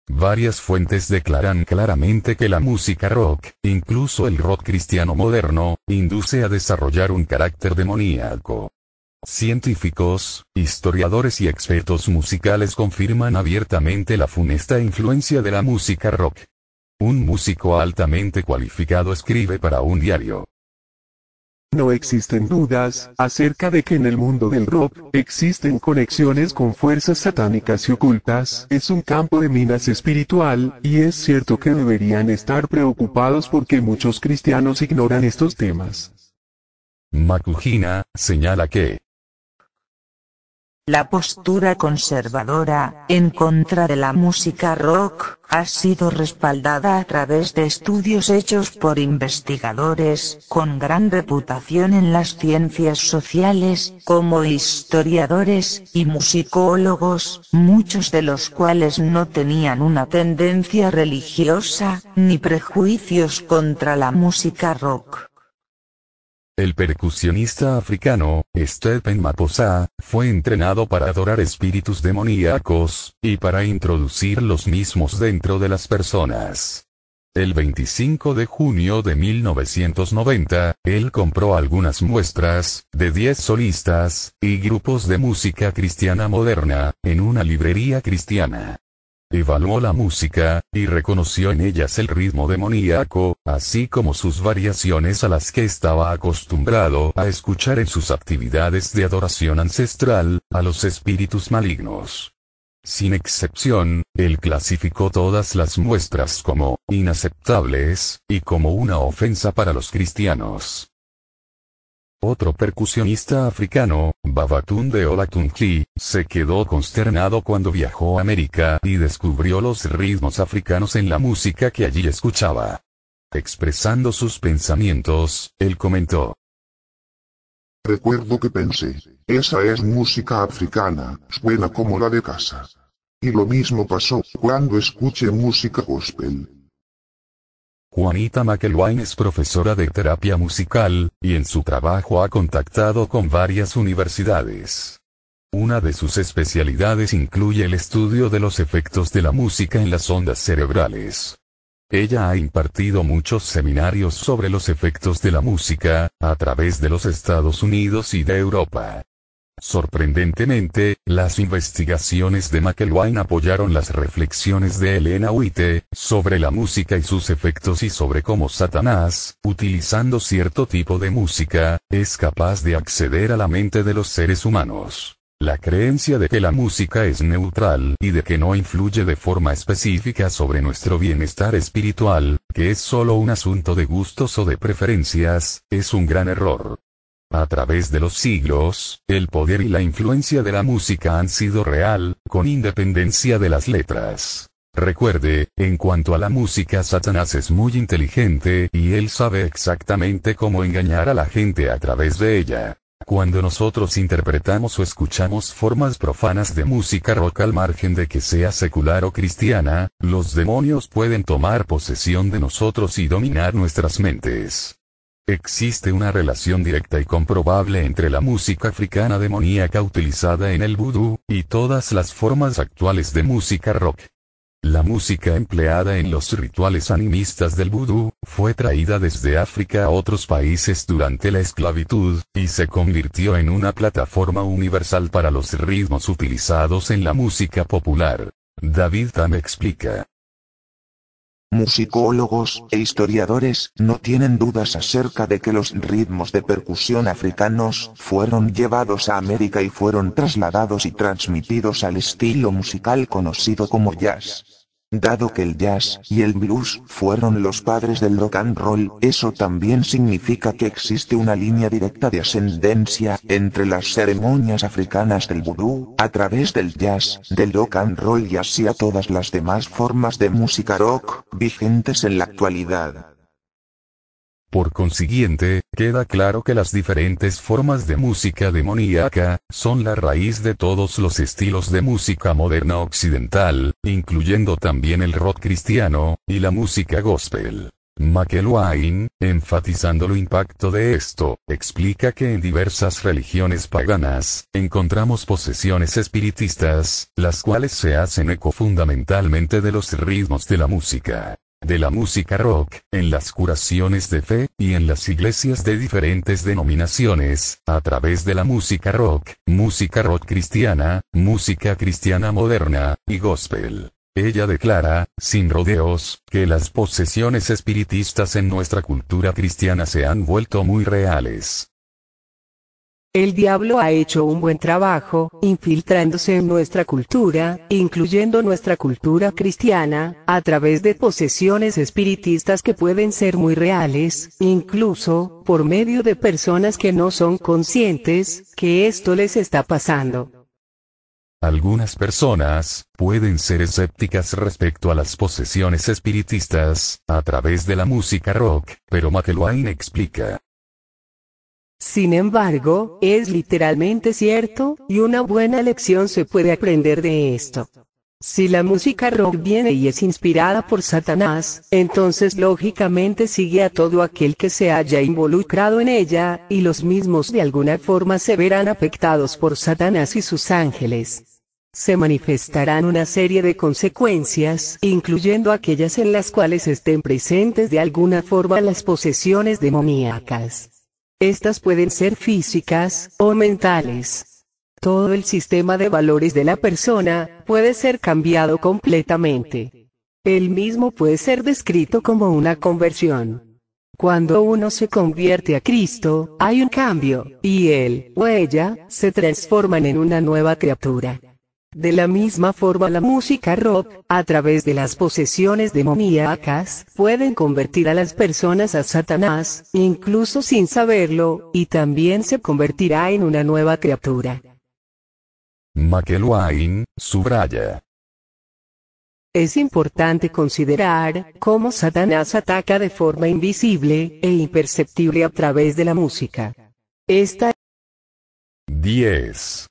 Varias fuentes declaran claramente que la música rock, incluso el rock cristiano moderno, induce a desarrollar un carácter demoníaco. Científicos, historiadores y expertos musicales confirman abiertamente la funesta influencia de la música rock. Un músico altamente cualificado escribe para un diario: no existen dudas acerca de que en el mundo del rock existen conexiones con fuerzas satánicas y ocultas. Es un campo de minas espiritual, y es cierto que deberían estar preocupados porque muchos cristianos ignoran estos temas. Makujina señala que la postura conservadora, en contra de la música rock, ha sido respaldada a través de estudios hechos por investigadores, con gran reputación en las ciencias sociales, como historiadores y musicólogos, muchos de los cuales no tenían una tendencia religiosa, ni prejuicios contra la música rock. El percusionista africano, Stephen Maposa, fue entrenado para adorar espíritus demoníacos, y para introducir los mismos dentro de las personas. El 25 de junio de 1990, él compró algunas muestras, de 10 solistas, y grupos de música cristiana moderna, en una librería cristiana. Evaluó la música, y reconoció en ellas el ritmo demoníaco, así como sus variaciones a las que estaba acostumbrado a escuchar en sus actividades de adoración ancestral, a los espíritus malignos. Sin excepción, él clasificó todas las muestras como inaceptables, y como una ofensa para los cristianos. Otro percusionista africano, Babatunde Olatunji, se quedó consternado cuando viajó a América y descubrió los ritmos africanos en la música que allí escuchaba. Expresando sus pensamientos, él comentó: recuerdo que pensé, esa es música africana, suena como la de casa. Y lo mismo pasó cuando escuché música gospel. Juanita McElwain es profesora de terapia musical, y en su trabajo ha contactado con varias universidades. Una de sus especialidades incluye el estudio de los efectos de la música en las ondas cerebrales. Ella ha impartido muchos seminarios sobre los efectos de la música, a través de los Estados Unidos y de Europa. Sorprendentemente, las investigaciones de McElwain apoyaron las reflexiones de Ellen White sobre la música y sus efectos y sobre cómo Satanás, utilizando cierto tipo de música, es capaz de acceder a la mente de los seres humanos. La creencia de que la música es neutral y de que no influye de forma específica sobre nuestro bienestar espiritual, que es solo un asunto de gustos o de preferencias, es un gran error. A través de los siglos, el poder y la influencia de la música han sido real, con independencia de las letras. Recuerde, en cuanto a la música, Satanás es muy inteligente y él sabe exactamente cómo engañar a la gente a través de ella. Cuando nosotros interpretamos o escuchamos formas profanas de música rock al margen de que sea secular o cristiana, los demonios pueden tomar posesión de nosotros y dominar nuestras mentes. Existe una relación directa y comprobable entre la música africana demoníaca utilizada en el vudú, y todas las formas actuales de música rock. La música empleada en los rituales animistas del vudú, fue traída desde África a otros países durante la esclavitud, y se convirtió en una plataforma universal para los ritmos utilizados en la música popular. David Tam explica. Musicólogos e historiadores no tienen dudas acerca de que los ritmos de percusión africanos fueron llevados a América y fueron trasladados y transmitidos al estilo musical conocido como jazz. Dado que el jazz y el blues fueron los padres del rock and roll, eso también significa que existe una línea directa de ascendencia entre las ceremonias africanas del vudú, a través del jazz, del rock and roll y hacia todas las demás formas de música rock, vigentes en la actualidad. Por consiguiente, queda claro que las diferentes formas de música demoníaca, son la raíz de todos los estilos de música moderna occidental, incluyendo también el rock cristiano, y la música gospel. McElwain, enfatizando el impacto de esto, explica que en diversas religiones paganas, encontramos posesiones espiritistas, las cuales se hacen eco fundamentalmente de los ritmos de la música rock, en las curaciones de fe, y en las iglesias de diferentes denominaciones, a través de la música rock cristiana, música cristiana moderna, y gospel. Ella declara, sin rodeos, que las posesiones espiritistas en nuestra cultura cristiana se han vuelto muy reales. El diablo ha hecho un buen trabajo, infiltrándose en nuestra cultura, incluyendo nuestra cultura cristiana, a través de posesiones espiritistas que pueden ser muy reales, incluso, por medio de personas que no son conscientes, que esto les está pasando. Algunas personas, pueden ser escépticas respecto a las posesiones espiritistas, a través de la música rock, pero McElwain explica. Sin embargo, es literalmente cierto, y una buena lección se puede aprender de esto. Si la música rock viene y es inspirada por Satanás, entonces lógicamente sigue a todo aquel que se haya involucrado en ella, y los mismos de alguna forma se verán afectados por Satanás y sus ángeles. Se manifestarán una serie de consecuencias, incluyendo aquellas en las cuales estén presentes de alguna forma las posesiones demoníacas. Estas pueden ser físicas, o mentales. Todo el sistema de valores de la persona, puede ser cambiado completamente. El mismo puede ser descrito como una conversión. Cuando uno se convierte a Cristo, hay un cambio, y él, o ella, se transforman en una nueva criatura. De la misma forma la música rock, a través de las posesiones demoníacas, pueden convertir a las personas a Satanás, incluso sin saberlo, y también se convertirá en una nueva criatura. McElwain, subraya. Es importante considerar cómo Satanás ataca de forma invisible e imperceptible a través de la música. 10.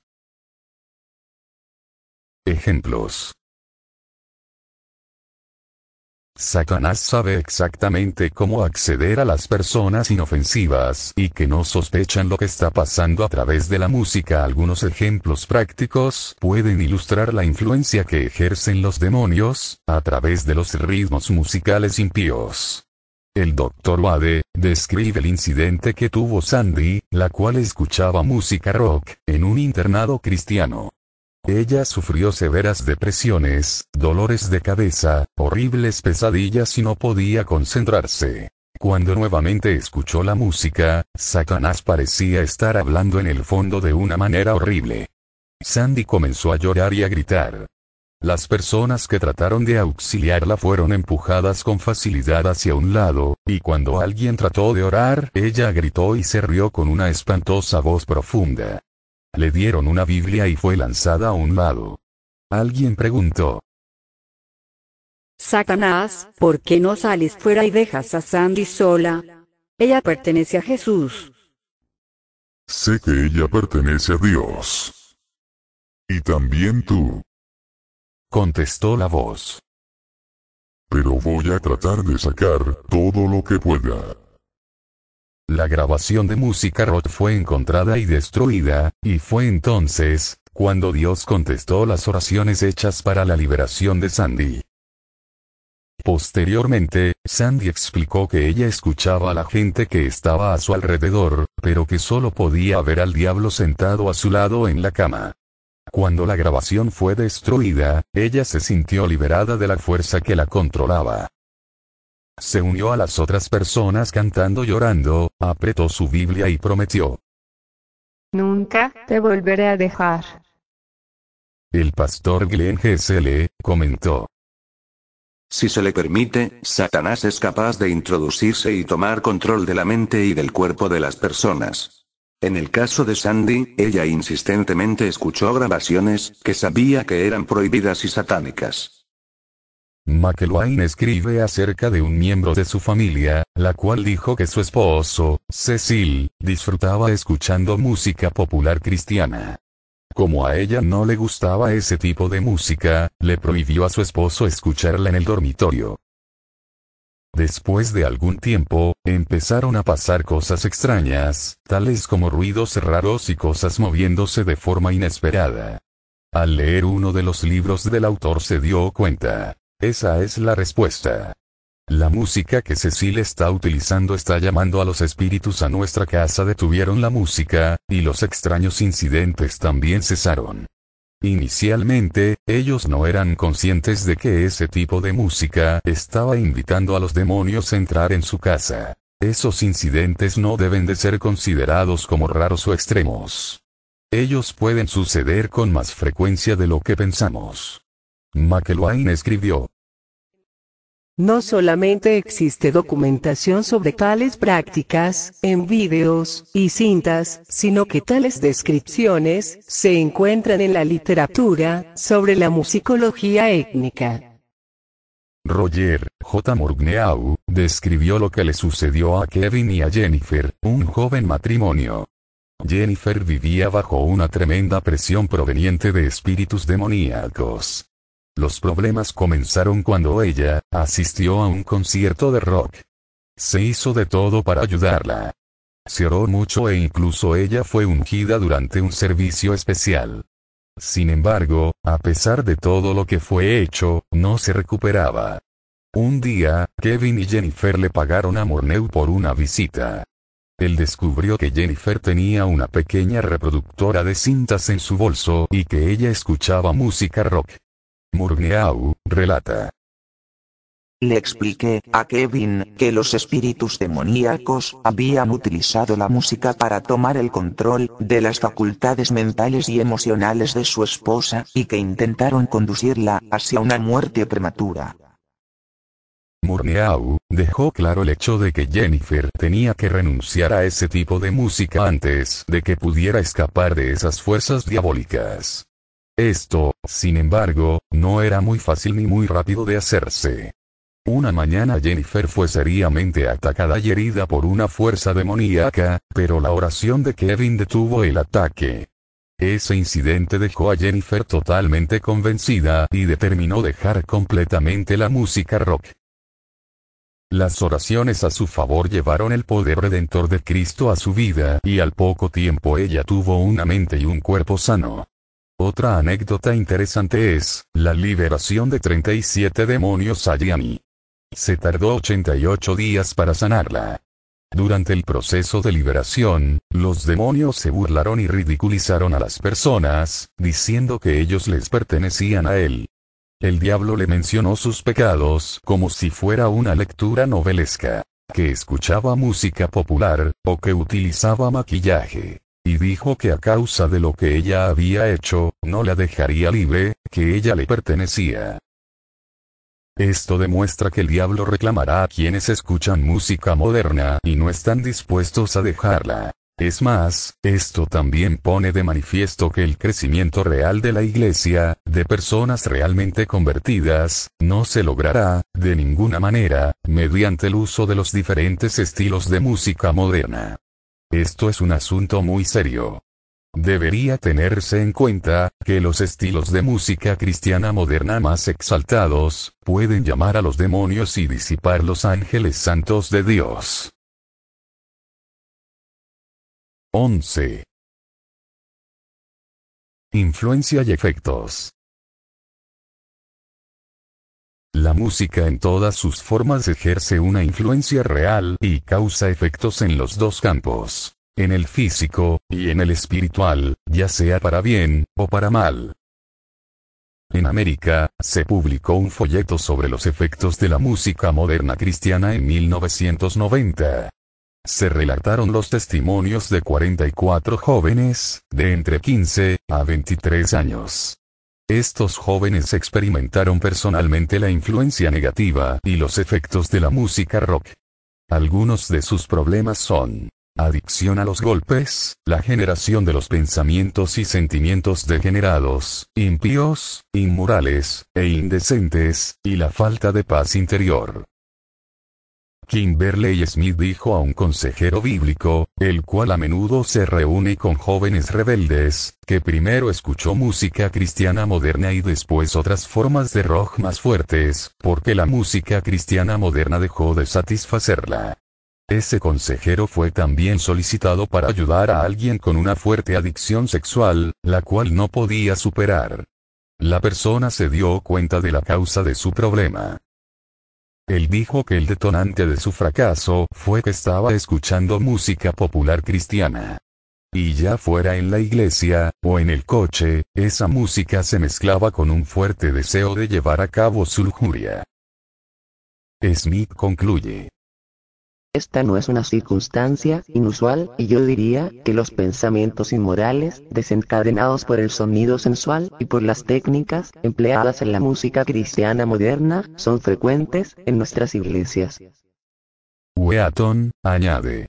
Ejemplos. Satanás sabe exactamente cómo acceder a las personas inofensivas y que no sospechan lo que está pasando a través de la música. Algunos ejemplos prácticos pueden ilustrar la influencia que ejercen los demonios a través de los ritmos musicales impíos. El Dr. Wade describe el incidente que tuvo Sandy, la cual escuchaba música rock en un internado cristiano. Ella sufrió severas depresiones, dolores de cabeza, horribles pesadillas y no podía concentrarse. Cuando nuevamente escuchó la música, Satanás parecía estar hablando en el fondo de una manera horrible. Sandy comenzó a llorar y a gritar. Las personas que trataron de auxiliarla fueron empujadas con facilidad hacia un lado, y cuando alguien trató de orar, ella gritó y se rió con una espantosa voz profunda. Le dieron una Biblia y fue lanzada a un lado. Alguien preguntó: Satanás, ¿por qué no sales fuera y dejas a Sandy sola? Ella pertenece a Jesús. Sé que ella pertenece a Dios. Y también tú. Contestó la voz. Pero voy a tratar de sacar todo lo que pueda. La grabación de música rock fue encontrada y destruida, y fue entonces, cuando Dios contestó las oraciones hechas para la liberación de Sandy. Posteriormente, Sandy explicó que ella escuchaba a la gente que estaba a su alrededor, pero que solo podía ver al diablo sentado a su lado en la cama. Cuando la grabación fue destruida, ella se sintió liberada de la fuerza que la controlaba. Se unió a las otras personas cantando y llorando, apretó su Biblia y prometió: Nunca te volveré a dejar. El pastor Glenn Gesell comentó: Si se le permite, Satanás es capaz de introducirse y tomar control de la mente y del cuerpo de las personas. En el caso de Sandy, ella insistentemente escuchó grabaciones que sabía que eran prohibidas y satánicas. McElwain escribe acerca de un miembro de su familia, la cual dijo que su esposo, Cecil, disfrutaba escuchando música popular cristiana. Como a ella no le gustaba ese tipo de música, le prohibió a su esposo escucharla en el dormitorio. Después de algún tiempo, empezaron a pasar cosas extrañas, tales como ruidos raros y cosas moviéndose de forma inesperada. Al leer uno de los libros del autor se dio cuenta. Esa es la respuesta. La música que Cecil está utilizando está llamando a los espíritus a nuestra casa. Detuvieron la música, y los extraños incidentes también cesaron. Inicialmente, ellos no eran conscientes de que ese tipo de música estaba invitando a los demonios a entrar en su casa. Esos incidentes no deben de ser considerados como raros o extremos. Ellos pueden suceder con más frecuencia de lo que pensamos. McElwain escribió: No solamente existe documentación sobre tales prácticas, en vídeos y cintas, sino que tales descripciones se encuentran en la literatura sobre la musicología étnica. Roger J. Murnau describió lo que le sucedió a Kevin y a Jennifer, un joven matrimonio. Jennifer vivía bajo una tremenda presión proveniente de espíritus demoníacos. Los problemas comenzaron cuando ella asistió a un concierto de rock. Se hizo de todo para ayudarla. Se oró mucho e incluso ella fue ungida durante un servicio especial. Sin embargo, a pesar de todo lo que fue hecho, no se recuperaba. Un día, Kevin y Jennifer le pagaron a Murnau por una visita. Él descubrió que Jennifer tenía una pequeña reproductora de cintas en su bolso y que ella escuchaba música rock. Murnau relata: Le expliqué a Kevin que los espíritus demoníacos habían utilizado la música para tomar el control de las facultades mentales y emocionales de su esposa y que intentaron conducirla hacia una muerte prematura. Murnau dejó claro el hecho de que Jennifer tenía que renunciar a ese tipo de música antes de que pudiera escapar de esas fuerzas diabólicas. Esto, sin embargo, no era muy fácil ni muy rápido de hacerse. Una mañana Jennifer fue seriamente atacada y herida por una fuerza demoníaca, pero la oración de Kevin detuvo el ataque. Ese incidente dejó a Jennifer totalmente convencida y determinó dejar completamente la música rock. Las oraciones a su favor llevaron el poder redentor de Cristo a su vida y al poco tiempo ella tuvo una mente y un cuerpo sano. Otra anécdota interesante es la liberación de 37 demonios a Gianni. Se tardó 88 días para sanarla. Durante el proceso de liberación, los demonios se burlaron y ridiculizaron a las personas, diciendo que ellos les pertenecían a él. El diablo le mencionó sus pecados como si fuera una lectura novelesca, que escuchaba música popular, o que utilizaba maquillaje. Y dijo que a causa de lo que ella había hecho, no la dejaría libre, que ella le pertenecía. Esto demuestra que el diablo reclamará a quienes escuchan música moderna y no están dispuestos a dejarla. Es más, esto también pone de manifiesto que el crecimiento real de la iglesia, de personas realmente convertidas, no se logrará, de ninguna manera, mediante el uso de los diferentes estilos de música moderna. Esto es un asunto muy serio. Debería tenerse en cuenta, que los estilos de música cristiana moderna más exaltados, pueden llamar a los demonios y disipar los ángeles santos de Dios. 11. Influencia y efectos. La música en todas sus formas ejerce una influencia real y causa efectos en los dos campos, en el físico y en el espiritual, ya sea para bien o para mal. En América, se publicó un folleto sobre los efectos de la música moderna cristiana en 1990. Se relataron los testimonios de 44 jóvenes, de entre 15 a 23 años. Estos jóvenes experimentaron personalmente la influencia negativa y los efectos de la música rock. Algunos de sus problemas son: adicción a los golpes, la generación de los pensamientos y sentimientos degenerados, impíos, inmorales, e indecentes, y la falta de paz interior. Kimberley Smith dijo a un consejero bíblico, el cual a menudo se reúne con jóvenes rebeldes, que primero escuchó música cristiana moderna y después otras formas de rock más fuertes, porque la música cristiana moderna dejó de satisfacerla. Ese consejero fue también solicitado para ayudar a alguien con una fuerte adicción sexual, la cual no podía superar. La persona se dio cuenta de la causa de su problema. Él dijo que el detonante de su fracaso fue que estaba escuchando música popular cristiana. Y ya fuera en la iglesia, o en el coche, esa música se mezclaba con un fuerte deseo de llevar a cabo su lujuria. Smith concluye: esta no es una circunstancia inusual, y yo diría que los pensamientos inmorales, desencadenados por el sonido sensual y por las técnicas empleadas en la música cristiana moderna, son frecuentes en nuestras iglesias. Wheaton añade: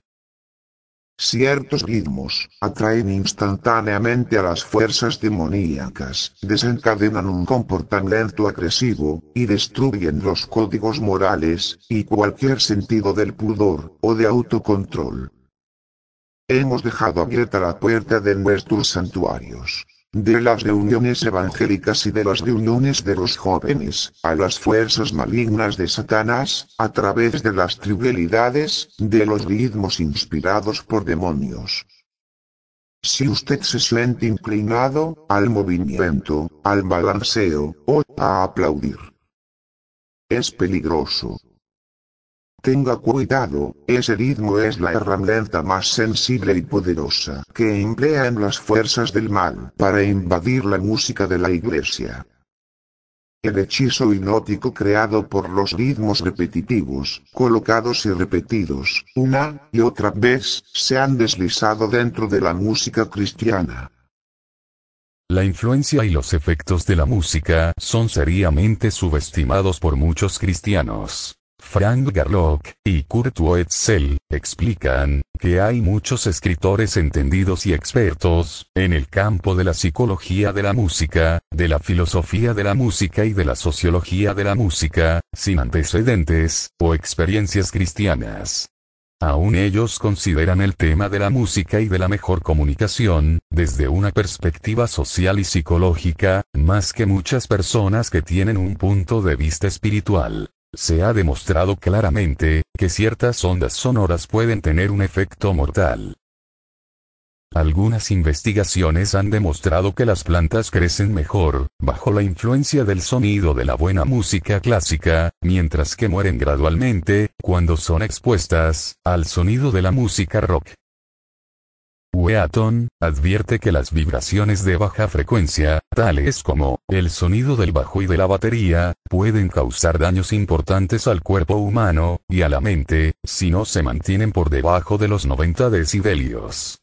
ciertos ritmos atraen instantáneamente a las fuerzas demoníacas, desencadenan un comportamiento agresivo, y destruyen los códigos morales, y cualquier sentido del pudor, o de autocontrol. Hemos dejado abierta la puerta de nuestros santuarios, de las reuniones evangélicas y de las reuniones de los jóvenes, a las fuerzas malignas de Satanás, a través de las trivialidades, de los ritmos inspirados por demonios. Si usted se siente inclinado al movimiento, al balanceo, o a aplaudir, es peligroso. Tenga cuidado, ese ritmo es la herramienta más sensible y poderosa que emplean las fuerzas del mal para invadir la música de la iglesia. El hechizo hipnótico creado por los ritmos repetitivos, colocados y repetidos, una y otra vez, se han deslizado dentro de la música cristiana. La influencia y los efectos de la música son seriamente subestimados por muchos cristianos. Frank Garlock y Kurt Wetzel explican que hay muchos escritores entendidos y expertos en el campo de la psicología de la música, de la filosofía de la música y de la sociología de la música, sin antecedentes o experiencias cristianas. Aún ellos consideran el tema de la música y de la mejor comunicación, desde una perspectiva social y psicológica, más que muchas personas que tienen un punto de vista espiritual. Se ha demostrado claramente que ciertas ondas sonoras pueden tener un efecto mortal. Algunas investigaciones han demostrado que las plantas crecen mejor, bajo la influencia del sonido de la buena música clásica, mientras que mueren gradualmente, cuando son expuestas al sonido de la música rock. Wheaton advierte que las vibraciones de baja frecuencia, tales como el sonido del bajo y de la batería, pueden causar daños importantes al cuerpo humano y a la mente, si no se mantienen por debajo de los 90 decibelios.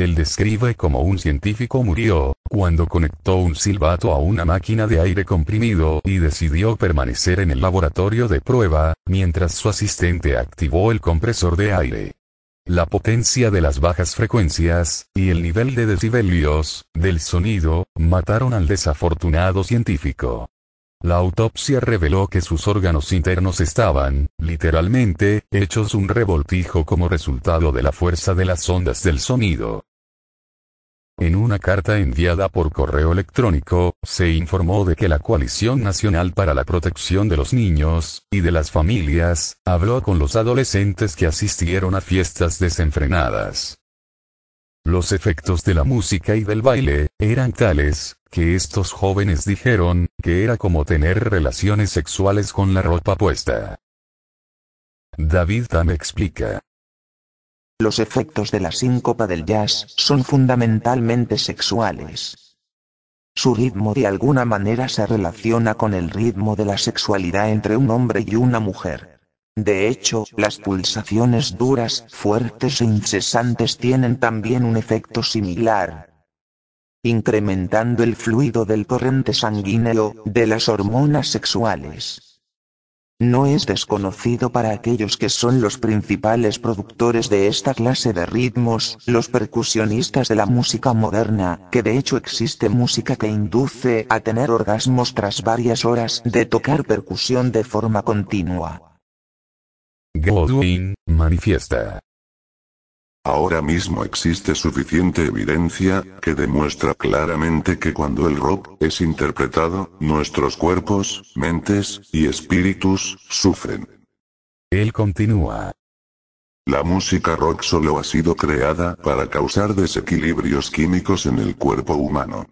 Él describe cómo un científico murió, cuando conectó un silbato a una máquina de aire comprimido y decidió permanecer en el laboratorio de prueba, mientras su asistente activó el compresor de aire. La potencia de las bajas frecuencias, y el nivel de decibelios, del sonido, mataron al desafortunado científico. La autopsia reveló que sus órganos internos estaban, literalmente, hechos un revoltijo como resultado de la fuerza de las ondas del sonido. En una carta enviada por correo electrónico, se informó de que la Coalición Nacional para la Protección de los Niños, y de las Familias, habló con los adolescentes que asistieron a fiestas desenfrenadas. Los efectos de la música y del baile, eran tales, que estos jóvenes dijeron, que era como tener relaciones sexuales con la ropa puesta. David Tam explica. Los efectos de la síncopa del jazz son fundamentalmente sexuales. Su ritmo de alguna manera se relaciona con el ritmo de la sexualidad entre un hombre y una mujer. De hecho, las pulsaciones duras, fuertes e incesantes tienen también un efecto similar, incrementando el fluido del torrente sanguíneo, de las hormonas sexuales. No es desconocido para aquellos que son los principales productores de esta clase de ritmos, los percusionistas de la música moderna, que de hecho existe música que induce a tener orgasmos tras varias horas de tocar percusión de forma continua. Godwin, manifiesta. Ahora mismo existe suficiente evidencia, que demuestra claramente que cuando el rock es interpretado, nuestros cuerpos, mentes, y espíritus, sufren. Él continúa. La música rock solo ha sido creada para causar desequilibrios químicos en el cuerpo humano.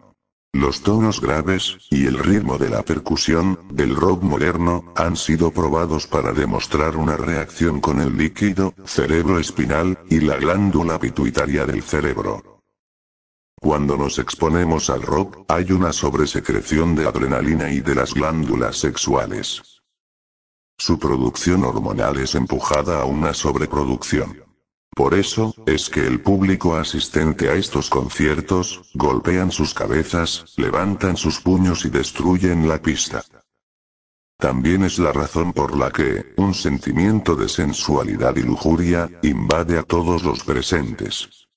Los tonos graves, y el ritmo de la percusión, del rock moderno, han sido probados para demostrar una reacción con el líquido, cerebro espinal, y la glándula pituitaria del cerebro. Cuando nos exponemos al rock, hay una sobresecreción de adrenalina y de las glándulas sexuales. Su producción hormonal es empujada a una sobreproducción. Por eso, es que el público asistente a estos conciertos, golpean sus cabezas, levantan sus puños y destruyen la pista. También es la razón por la que, un sentimiento de sensualidad y lujuria, invade a todos los presentes.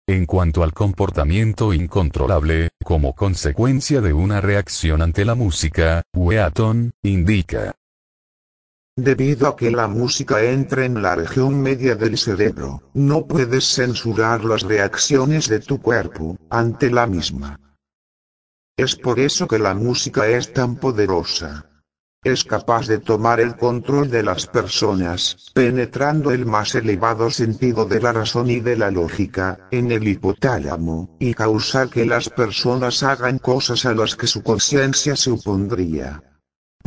En cuanto al comportamiento incontrolable, como consecuencia de una reacción ante la música, Wheaton, indica. Debido a que la música entra en la región media del cerebro, no puedes censurar las reacciones de tu cuerpo ante la misma. Es por eso que la música es tan poderosa. Es capaz de tomar el control de las personas, penetrando el más elevado sentido de la razón y de la lógica, en el hipotálamo, y causar que las personas hagan cosas a las que su conciencia se opondría.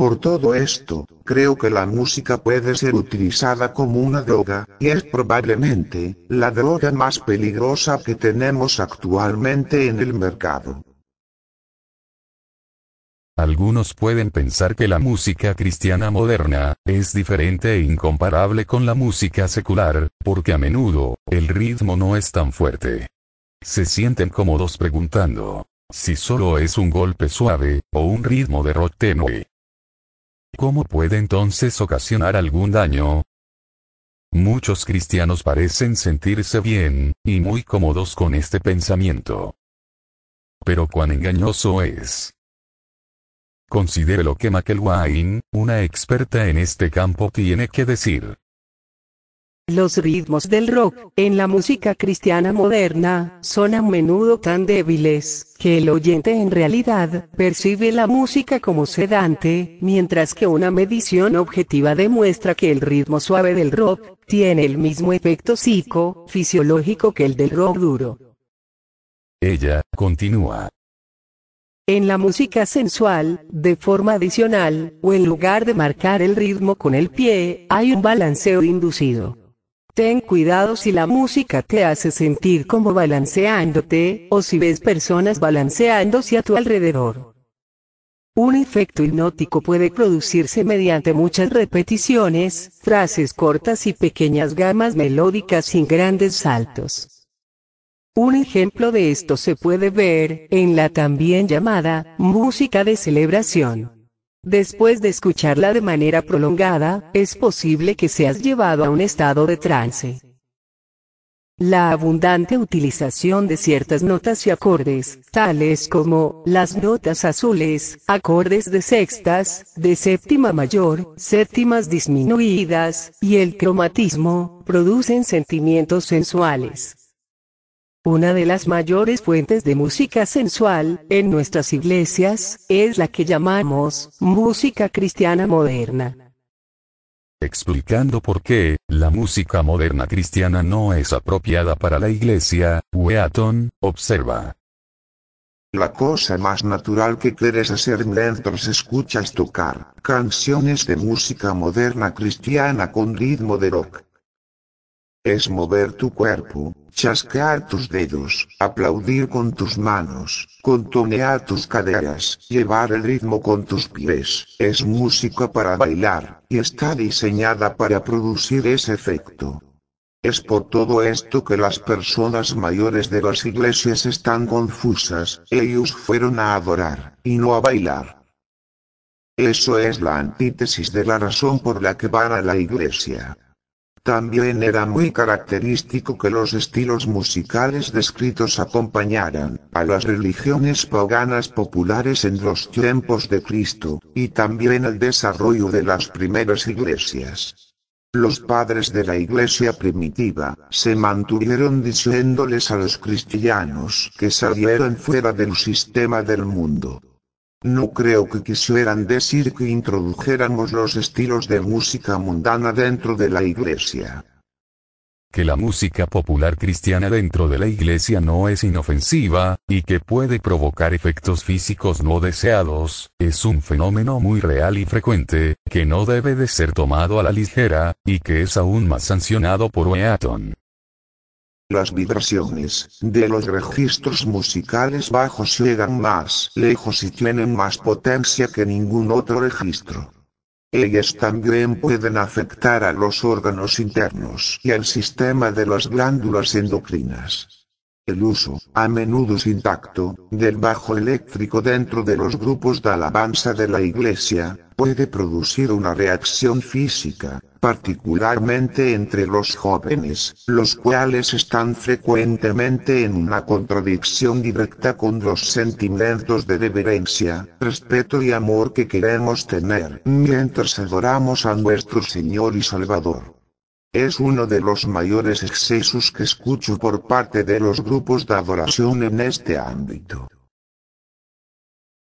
Por todo esto, creo que la música puede ser utilizada como una droga, y es probablemente la droga más peligrosa que tenemos actualmente en el mercado. Algunos pueden pensar que la música cristiana moderna es diferente e incomparable con la música secular, porque a menudo, el ritmo no es tan fuerte. Se sienten cómodos preguntando si solo es un golpe suave, o un ritmo de rock tenue. ¿Cómo puede entonces ocasionar algún daño? Muchos cristianos parecen sentirse bien, y muy cómodos con este pensamiento. Pero cuán engañoso es. Considere lo que McElwain, una experta en este campo, tiene que decir. Los ritmos del rock, en la música cristiana moderna, son a menudo tan débiles, que el oyente en realidad, percibe la música como sedante, mientras que una medición objetiva demuestra que el ritmo suave del rock, tiene el mismo efecto psicofisiológico que el del rock duro. Ella, continúa. En la música sensual, de forma adicional, o en lugar de marcar el ritmo con el pie, hay un balanceo inducido. Ten cuidado si la música te hace sentir como balanceándote, o si ves personas balanceándose a tu alrededor. Un efecto hipnótico puede producirse mediante muchas repeticiones, frases cortas y pequeñas gamas melódicas sin grandes saltos. Un ejemplo de esto se puede ver en la también llamada música de celebración. Después de escucharla de manera prolongada, es posible que seas llevado a un estado de trance. La abundante utilización de ciertas notas y acordes, tales como las notas azules, acordes de sextas, de séptima mayor, séptimas disminuidas, y el cromatismo, producen sentimientos sensuales. Una de las mayores fuentes de música sensual, en nuestras iglesias, es la que llamamos música cristiana moderna. Explicando por qué la música moderna cristiana no es apropiada para la iglesia, Wheaton observa. La cosa más natural que quieres hacer mientras escuchas tocar canciones de música moderna cristiana con ritmo de rock es mover tu cuerpo, chasquear tus dedos, aplaudir con tus manos, contonear tus caderas, llevar el ritmo con tus pies. Es música para bailar, y está diseñada para producir ese efecto. Es por todo esto que las personas mayores de las iglesias están confusas. Ellos fueron a adorar, y no a bailar. Eso es la antítesis de la razón por la que van a la iglesia. También era muy característico que los estilos musicales descritos acompañaran a las religiones paganas populares en los tiempos de Cristo, y también el desarrollo de las primeras iglesias. Los padres de la iglesia primitiva se mantuvieron diciéndoles a los cristianos que salieran fuera del sistema del mundo. No creo que quisieran decir que introdujéramos los estilos de música mundana dentro de la iglesia. Que la música popular cristiana dentro de la iglesia no es inofensiva, y que puede provocar efectos físicos no deseados, es un fenómeno muy real y frecuente, que no debe de ser tomado a la ligera, y que es aún más sancionado por Wheaton. Las vibraciones de los registros musicales bajos llegan más lejos y tienen más potencia que ningún otro registro. Ellas también pueden afectar a los órganos internos y al sistema de las glándulas endocrinas. El uso, a menudo intacto, del bajo eléctrico dentro de los grupos de alabanza de la iglesia, puede producir una reacción física, particularmente entre los jóvenes, los cuales están frecuentemente en una contradicción directa con los sentimientos de reverencia, respeto y amor que queremos tener mientras adoramos a nuestro Señor y Salvador. Es uno de los mayores excesos que escucho por parte de los grupos de adoración en este ámbito.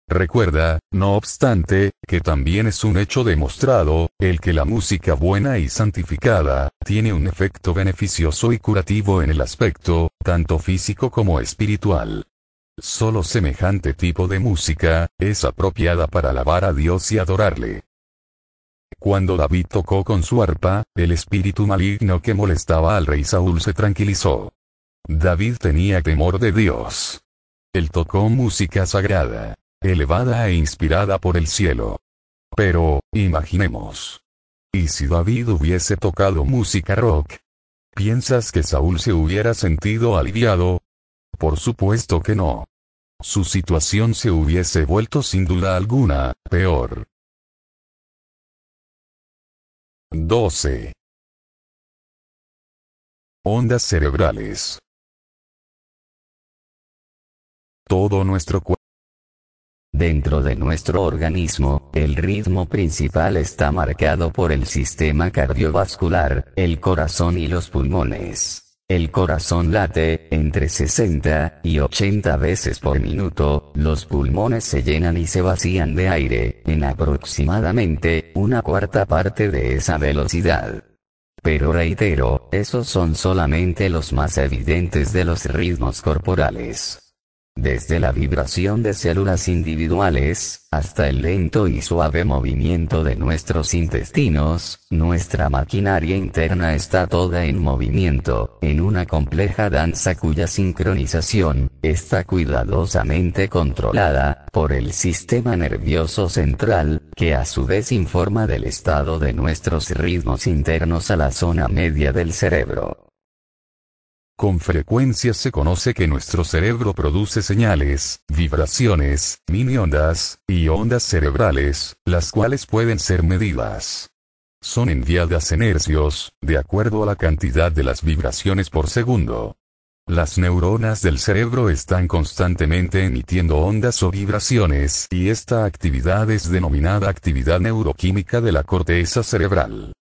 Recuerda, no obstante, que también es un hecho demostrado, el que la música buena y santificada, tiene un efecto beneficioso y curativo en el aspecto, tanto físico como espiritual. Solo semejante tipo de música, es apropiada para alabar a Dios y adorarle. Cuando David tocó con su arpa, el espíritu maligno que molestaba al rey Saúl se tranquilizó. David tenía temor de Dios. Él tocó música sagrada, elevada e inspirada por el cielo. Pero, imaginemos. ¿Y si David hubiese tocado música rock? ¿Piensas que Saúl se hubiera sentido aliviado? Por supuesto que no. Su situación se hubiese vuelto sin duda alguna, peor. 12. Ondas cerebrales. Todo nuestro cuerpo. Dentro de nuestro organismo, el ritmo principal está marcado por el sistema cardiovascular, el corazón y los pulmones. El corazón late entre 60 y 80 veces por minuto, los pulmones se llenan y se vacían de aire, en aproximadamente una cuarta parte de esa velocidad. Pero reitero, esos son solamente los más evidentes de los ritmos corporales. Desde la vibración de células individuales, hasta el lento y suave movimiento de nuestros intestinos, nuestra maquinaria interna está toda en movimiento, en una compleja danza cuya sincronización, está cuidadosamente controlada, por el sistema nervioso central, que a su vez informa del estado de nuestros ritmos internos a la zona media del cerebro. Con frecuencia se conoce que nuestro cerebro produce señales, vibraciones, mini ondas, y ondas cerebrales, las cuales pueden ser medidas. Son enviadas en hercios, de acuerdo a la cantidad de las vibraciones por segundo. Las neuronas del cerebro están constantemente emitiendo ondas o vibraciones, y esta actividad es denominada actividad neuroquímica de la corteza cerebral.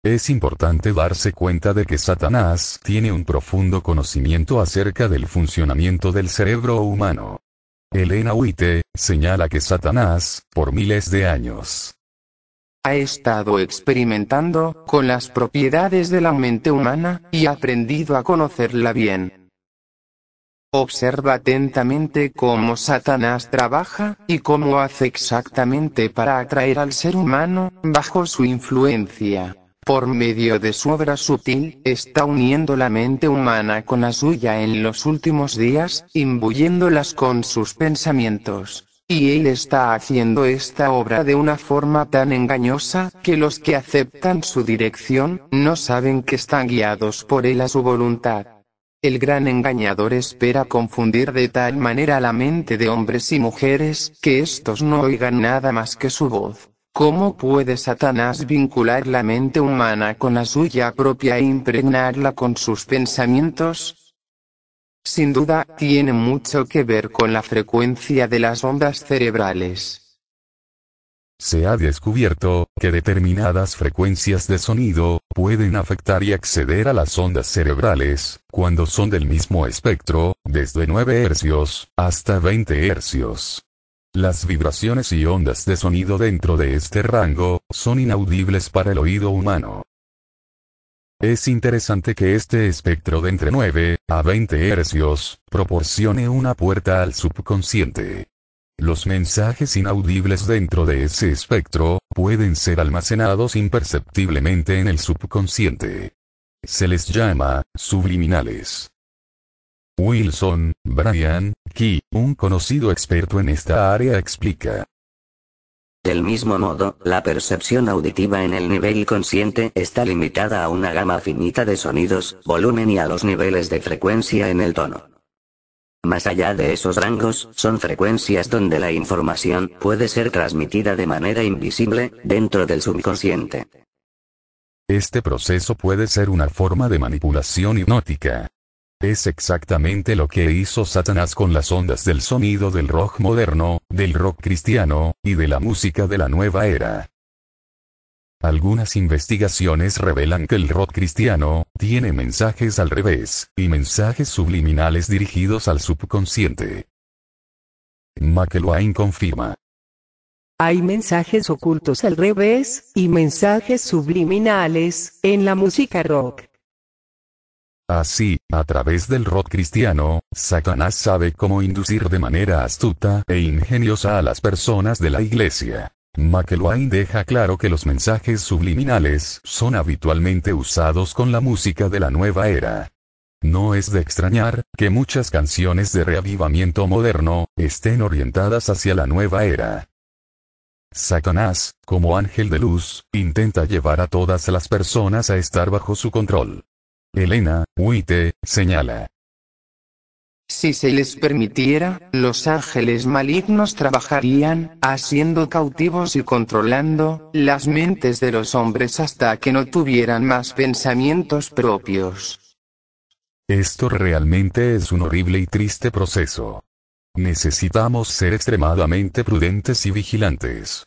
Es importante darse cuenta de que Satanás tiene un profundo conocimiento acerca del funcionamiento del cerebro humano. Elena White señala que Satanás, por miles de años, ha estado experimentando con las propiedades de la mente humana y ha aprendido a conocerla bien. Observa atentamente cómo Satanás trabaja y cómo hace exactamente para atraer al ser humano bajo su influencia. Por medio de su obra sutil, está uniendo la mente humana con la suya en los últimos días, imbuyéndolas con sus pensamientos. Y él está haciendo esta obra de una forma tan engañosa, que los que aceptan su dirección, no saben que están guiados por él a su voluntad. El gran engañador espera confundir de tal manera la mente de hombres y mujeres, que éstos no oigan nada más que su voz. ¿Cómo puede Satanás vincular la mente humana con la suya propia e impregnarla con sus pensamientos? Sin duda, tiene mucho que ver con la frecuencia de las ondas cerebrales. Se ha descubierto que determinadas frecuencias de sonido pueden afectar y acceder a las ondas cerebrales, cuando son del mismo espectro, desde 9 hercios hasta 20 hercios. Las vibraciones y ondas de sonido dentro de este rango son inaudibles para el oído humano. Es interesante que este espectro de entre 9 a 20 hercios proporcione una puerta al subconsciente. Los mensajes inaudibles dentro de ese espectro pueden ser almacenados imperceptiblemente en el subconsciente. Se les llama subliminales. Wilson Brian Key, un conocido experto en esta área, explica. Del mismo modo, la percepción auditiva en el nivel consciente está limitada a una gama finita de sonidos, volumen y a los niveles de frecuencia en el tono. Más allá de esos rangos, son frecuencias donde la información puede ser transmitida de manera invisible, dentro del subconsciente. Este proceso puede ser una forma de manipulación hipnótica. Es exactamente lo que hizo Satanás con las ondas del sonido del rock moderno, del rock cristiano, y de la música de la nueva era. Algunas investigaciones revelan que el rock cristiano tiene mensajes al revés, y mensajes subliminales dirigidos al subconsciente. McElwain confirma. Hay mensajes ocultos al revés, y mensajes subliminales, en la música rock. Así, a través del rock cristiano, Satanás sabe cómo inducir de manera astuta e ingeniosa a las personas de la iglesia. McElwain deja claro que los mensajes subliminales son habitualmente usados con la música de la nueva era. No es de extrañar que muchas canciones de reavivamiento moderno estén orientadas hacia la nueva era. Satanás, como ángel de luz, intenta llevar a todas las personas a estar bajo su control. Elena White señala. Si se les permitiera, los ángeles malignos trabajarían, haciendo cautivos y controlando las mentes de los hombres hasta que no tuvieran más pensamientos propios. Esto realmente es un horrible y triste proceso. Necesitamos ser extremadamente prudentes y vigilantes.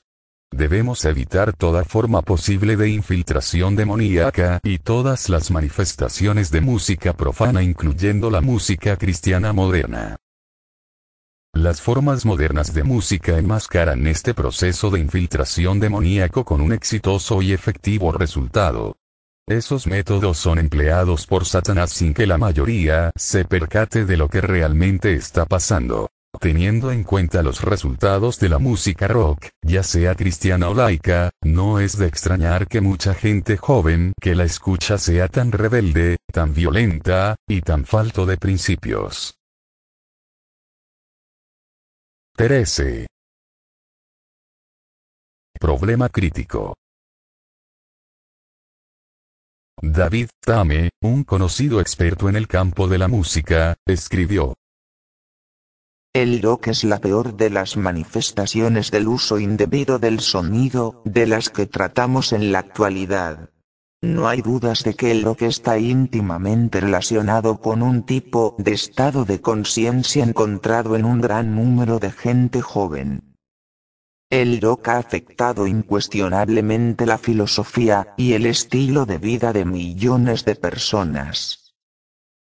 Debemos evitar toda forma posible de infiltración demoníaca y todas las manifestaciones de música profana, incluyendo la música cristiana moderna. Las formas modernas de música enmascaran este proceso de infiltración demoníaco con un exitoso y efectivo resultado. Esos métodos son empleados por Satanás sin que la mayoría se percate de lo que realmente está pasando. Teniendo en cuenta los resultados de la música rock, ya sea cristiana o laica, no es de extrañar que mucha gente joven que la escucha sea tan rebelde, tan violenta, y tan falto de principios. 13. Problema crítico. David Tame, un conocido experto en el campo de la música, escribió: el rock es la peor de las manifestaciones del uso indebido del sonido, de las que tratamos en la actualidad. No hay dudas de que el rock está íntimamente relacionado con un tipo de estado de conciencia encontrado en un gran número de gente joven. El rock ha afectado incuestionablemente la filosofía y el estilo de vida de millones de personas.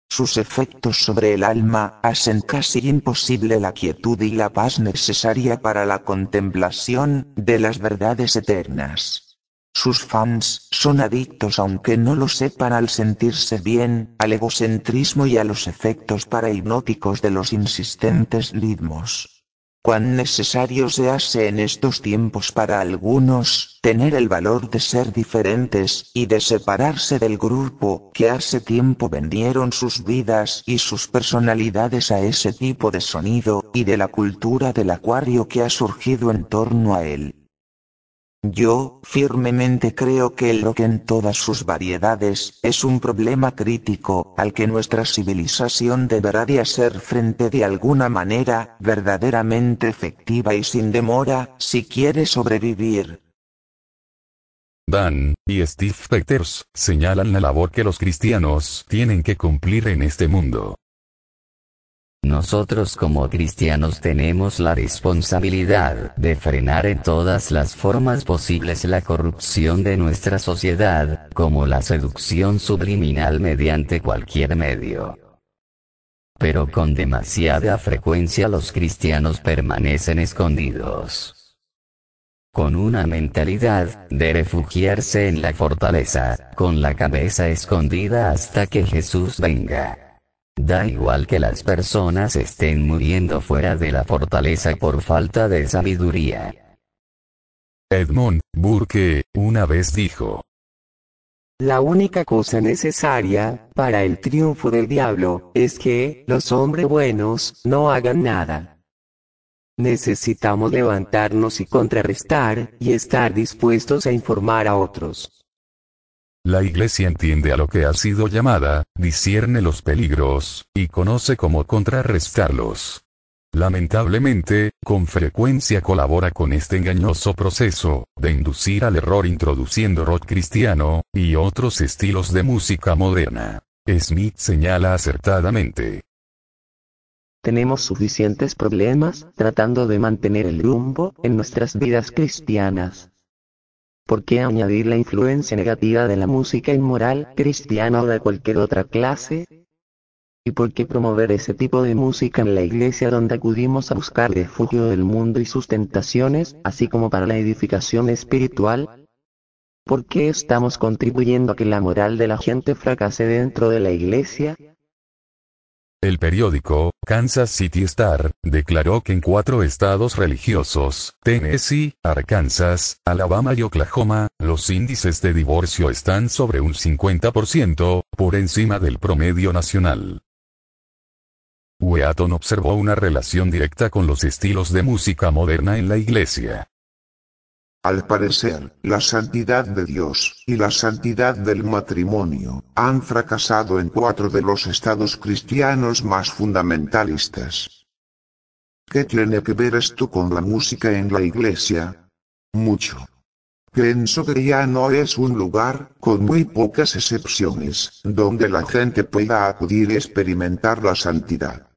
Sus efectos sobre el alma hacen casi imposible la quietud y la paz necesaria para la contemplación de las verdades eternas. Sus fans son adictos aunque no lo sepan al sentirse bien, al egocentrismo y a los efectos parahipnóticos de los insistentes ritmos. Cuán necesario se hace en estos tiempos para algunos tener el valor de ser diferentes y de separarse del grupo que hace tiempo vendieron sus vidas y sus personalidades a ese tipo de sonido y de la cultura del acuario que ha surgido en torno a él. Yo firmemente creo que el rock en todas sus variedades es un problema crítico al que nuestra civilización deberá de hacer frente de alguna manera verdaderamente efectiva y sin demora si quiere sobrevivir. Dan y Steve Peters señalan la labor que los cristianos tienen que cumplir en este mundo. Nosotros como cristianos tenemos la responsabilidad de frenar en todas las formas posibles la corrupción de nuestra sociedad, como la seducción subliminal mediante cualquier medio. Pero con demasiada frecuencia los cristianos permanecen escondidos, con una mentalidad de refugiarse en la fortaleza, con la cabeza escondida hasta que Jesús venga. Da igual que las personas estén muriendo fuera de la fortaleza por falta de sabiduría. Edmund Burke una vez dijo: la única cosa necesaria para el triunfo del diablo es que los hombres buenos no hagan nada. Necesitamos levantarnos y contrarrestar y estar dispuestos a informar a otros. La Iglesia entiende a lo que ha sido llamada, discierne los peligros, y conoce cómo contrarrestarlos. Lamentablemente, con frecuencia colabora con este engañoso proceso, de inducir al error introduciendo rock cristiano, y otros estilos de música moderna. Smith señala acertadamente: tenemos suficientes problemas tratando de mantener el rumbo en nuestras vidas cristianas. ¿Por qué añadir la influencia negativa de la música inmoral cristiana o de cualquier otra clase? ¿Y por qué promover ese tipo de música en la iglesia donde acudimos a buscar refugio del mundo y sus tentaciones, así como para la edificación espiritual? ¿Por qué estamos contribuyendo a que la moral de la gente fracase dentro de la iglesia? El periódico, Kansas City Star, declaró que en 4 estados religiosos, Tennessee, Arkansas, Alabama y Oklahoma, los índices de divorcio están sobre un 50%, por encima del promedio nacional. Wheaton observó una relación directa con los estilos de música moderna en la iglesia. Al parecer, la santidad de Dios y la santidad del matrimonio han fracasado en 4 de los estados cristianos más fundamentalistas. ¿Qué tiene que ver esto con la música en la iglesia? Mucho. Pienso que ya no es un lugar, con muy pocas excepciones, donde la gente pueda acudir y experimentar la santidad.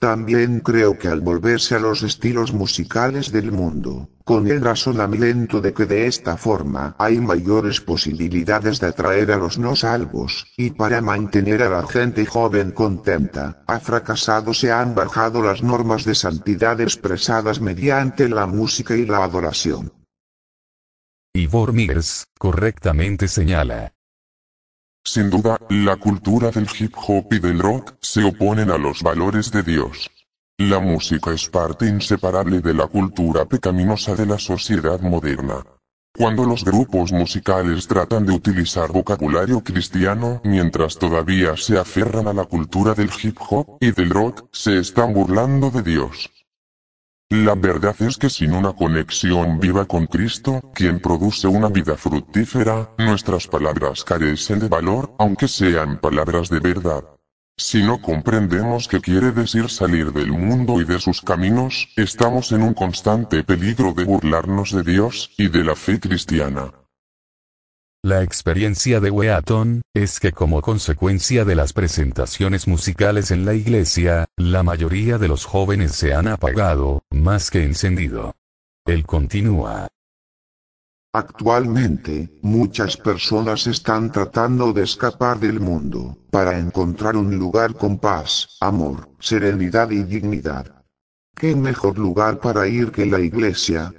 También creo que al volverse a los estilos musicales del mundo, con el razonamiento de que de esta forma hay mayores posibilidades de atraer a los no salvos, y para mantener a la gente joven contenta, ha fracasado. Se han bajado las normas de santidad expresadas mediante la música y la adoración. Ivor Mears, correctamente señala: sin duda, la cultura del hip hop y del rock se oponen a los valores de Dios. La música es parte inseparable de la cultura pecaminosa de la sociedad moderna. Cuando los grupos musicales tratan de utilizar vocabulario cristiano mientras todavía se aferran a la cultura del hip hop y del rock, se están burlando de Dios. La verdad es que sin una conexión viva con Cristo, quien produce una vida fructífera, nuestras palabras carecen de valor, aunque sean palabras de verdad. Si no comprendemos qué quiere decir salir del mundo y de sus caminos, estamos en un constante peligro de burlarnos de Dios y de la fe cristiana. La experiencia de Wheaton es que como consecuencia de las presentaciones musicales en la iglesia, la mayoría de los jóvenes se han apagado, más que encendido. Él continúa. Actualmente, muchas personas están tratando de escapar del mundo, para encontrar un lugar con paz, amor, serenidad y dignidad. ¿Qué mejor lugar para ir que la iglesia?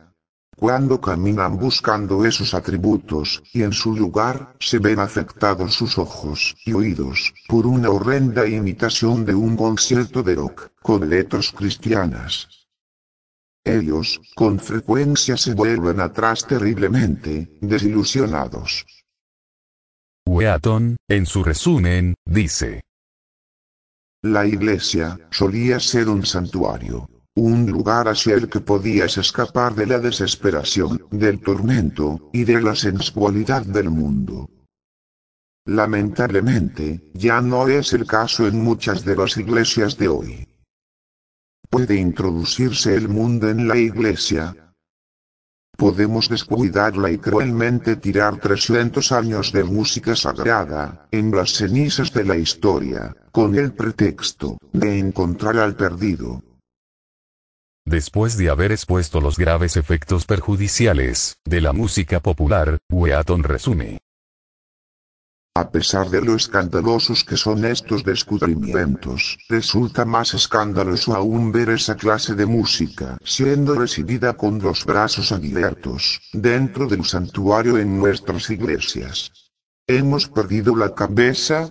Cuando caminan buscando esos atributos, y en su lugar, se ven afectados sus ojos y oídos, por una horrenda imitación de un concierto de rock, con letras cristianas. Ellos, con frecuencia se vuelven atrás terriblemente, desilusionados. Wheaton, en su resumen, dice: La iglesia solía ser un santuario. Un lugar hacia el que podías escapar de la desesperación, del tormento, y de la sensualidad del mundo. Lamentablemente, ya no es el caso en muchas de las iglesias de hoy. ¿Puede introducirse el mundo en la iglesia? Podemos descuidarla y cruelmente tirar 300 años de música sagrada, en las cenizas de la historia, con el pretexto de encontrar al perdido. Después de haber expuesto los graves efectos perjudiciales de la música popular, Wheaton resume: A pesar de lo escandalosos que son estos descubrimientos, resulta más escandaloso aún ver esa clase de música siendo recibida con los brazos abiertos, dentro del santuario en nuestras iglesias. ¿Hemos perdido la cabeza?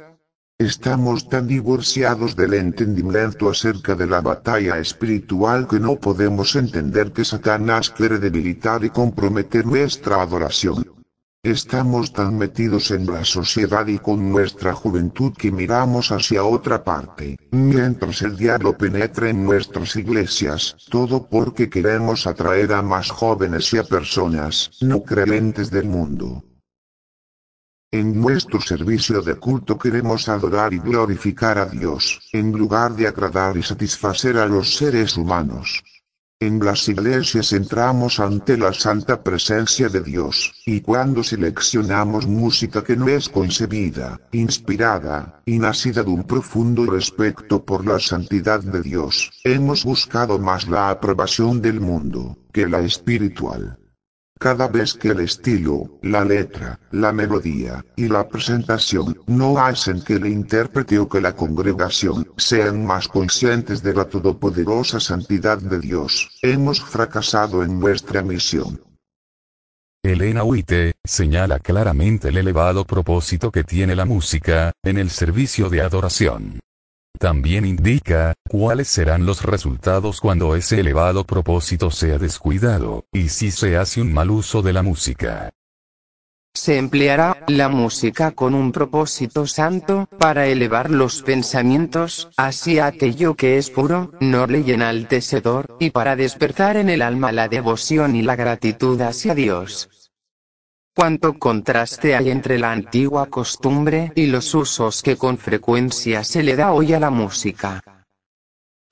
Estamos tan divorciados del entendimiento acerca de la batalla espiritual que no podemos entender que Satanás quiere debilitar y comprometer nuestra adoración. Estamos tan metidos en la sociedad y con nuestra juventud que miramos hacia otra parte, mientras el diablo penetra en nuestras iglesias, todo porque queremos atraer a más jóvenes y a personas no creyentes del mundo. En nuestro servicio de culto queremos adorar y glorificar a Dios, en lugar de agradar y satisfacer a los seres humanos. En las iglesias entramos ante la santa presencia de Dios, y cuando seleccionamos música que no es concebida, inspirada, y nacida de un profundo respeto por la santidad de Dios, hemos buscado más la aprobación del mundo, que la espiritual. Cada vez que el estilo, la letra, la melodía, y la presentación no hacen que el intérprete o que la congregación sean más conscientes de la todopoderosa santidad de Dios, hemos fracasado en nuestra misión. Elena White señala claramente el elevado propósito que tiene la música en el servicio de adoración. También indica cuáles serán los resultados cuando ese elevado propósito sea descuidado, y si se hace un mal uso de la música. Se empleará la música con un propósito santo, para elevar los pensamientos hacia aquello que es puro, noble y enaltecedor, y para despertar en el alma la devoción y la gratitud hacia Dios. Cuánto contraste hay entre la antigua costumbre y los usos que con frecuencia se le da hoy a la música.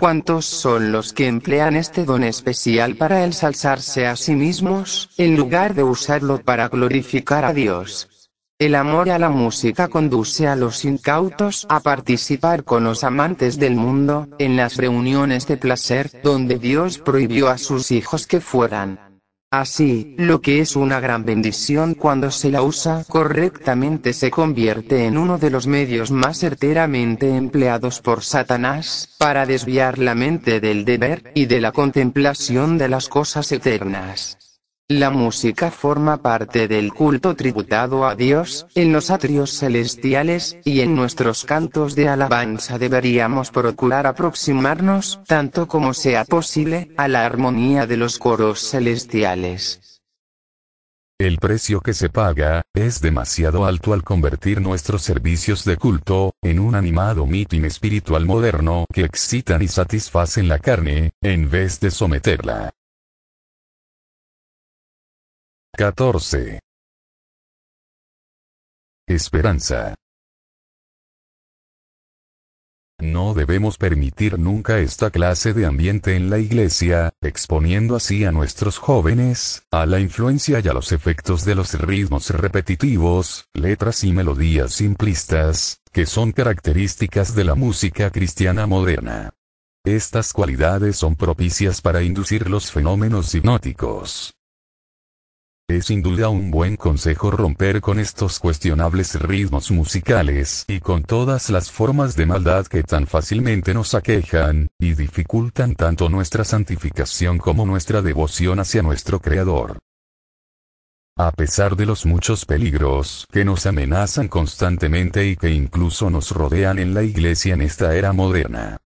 ¿Cuántos son los que emplean este don especial para ensalzarse a sí mismos, en lugar de usarlo para glorificar a Dios? El amor a la música conduce a los incautos a participar con los amantes del mundo, en las reuniones de placer, donde Dios prohibió a sus hijos que fueran. Así, lo que es una gran bendición cuando se la usa correctamente se convierte en uno de los medios más certeramente empleados por Satanás, para desviar la mente del deber, y de la contemplación de las cosas eternas. La música forma parte del culto tributado a Dios, en los atrios celestiales, y en nuestros cantos de alabanza deberíamos procurar aproximarnos, tanto como sea posible, a la armonía de los coros celestiales. El precio que se paga, es demasiado alto al convertir nuestros servicios de culto, en un animado meeting espiritual moderno que excitan y satisfacen la carne, en vez de someterla. 14. Esperanza. No debemos permitir nunca esta clase de ambiente en la iglesia, exponiendo así a nuestros jóvenes, a la influencia y a los efectos de los ritmos repetitivos, letras y melodías simplistas, que son características de la música cristiana moderna. Estas cualidades son propicias para inducir los fenómenos hipnóticos. Es sin duda un buen consejo romper con estos cuestionables ritmos musicales y con todas las formas de maldad que tan fácilmente nos aquejan, y dificultan tanto nuestra santificación como nuestra devoción hacia nuestro Creador. A pesar de los muchos peligros que nos amenazan constantemente y que incluso nos rodean en la iglesia en esta era moderna,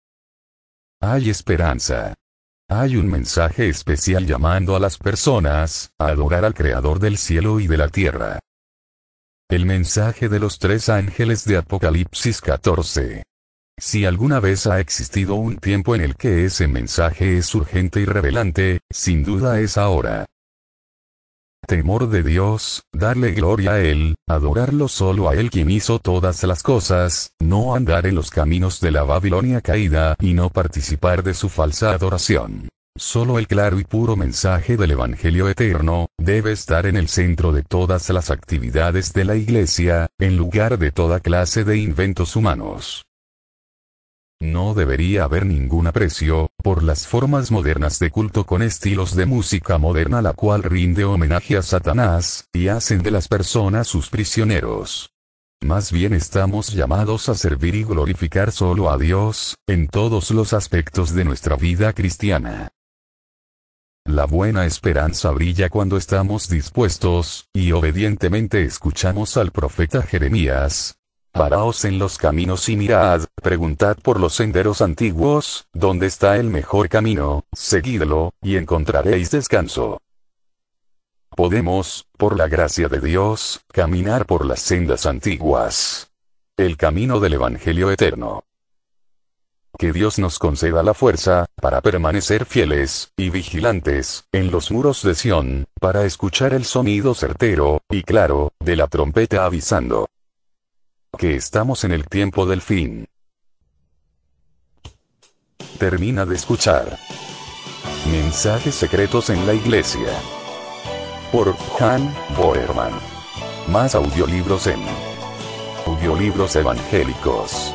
hay esperanza. Hay un mensaje especial llamando a las personas a adorar al Creador del cielo y de la tierra. El mensaje de los 3 ángeles de Apocalipsis 14. Si alguna vez ha existido un tiempo en el que ese mensaje es urgente y revelante, sin duda es ahora. Temor de Dios, darle gloria a Él, adorarlo solo a Él quien hizo todas las cosas, no andar en los caminos de la Babilonia caída y no participar de su falsa adoración. Solo el claro y puro mensaje del Evangelio eterno, debe estar en el centro de todas las actividades de la Iglesia, en lugar de toda clase de inventos humanos. No debería haber ningún aprecio por las formas modernas de culto con estilos de música moderna la cual rinde homenaje a Satanás, y hacen de las personas sus prisioneros. Más bien estamos llamados a servir y glorificar solo a Dios, en todos los aspectos de nuestra vida cristiana. La buena esperanza brilla cuando estamos dispuestos, y obedientemente escuchamos al profeta Jeremías. Paraos en los caminos y mirad, preguntad por los senderos antiguos, ¿dónde está el mejor camino? Seguidlo, y encontraréis descanso. Podemos, por la gracia de Dios, caminar por las sendas antiguas. El camino del Evangelio eterno. Que Dios nos conceda la fuerza, para permanecer fieles, y vigilantes, en los muros de Sión, para escuchar el sonido certero, y claro, de la trompeta avisando que estamos en el tiempo del fin. Termina de escuchar Mensajes secretos en la iglesia, por Han Boerman. Más audiolibros en Audiolibros Evangélicos.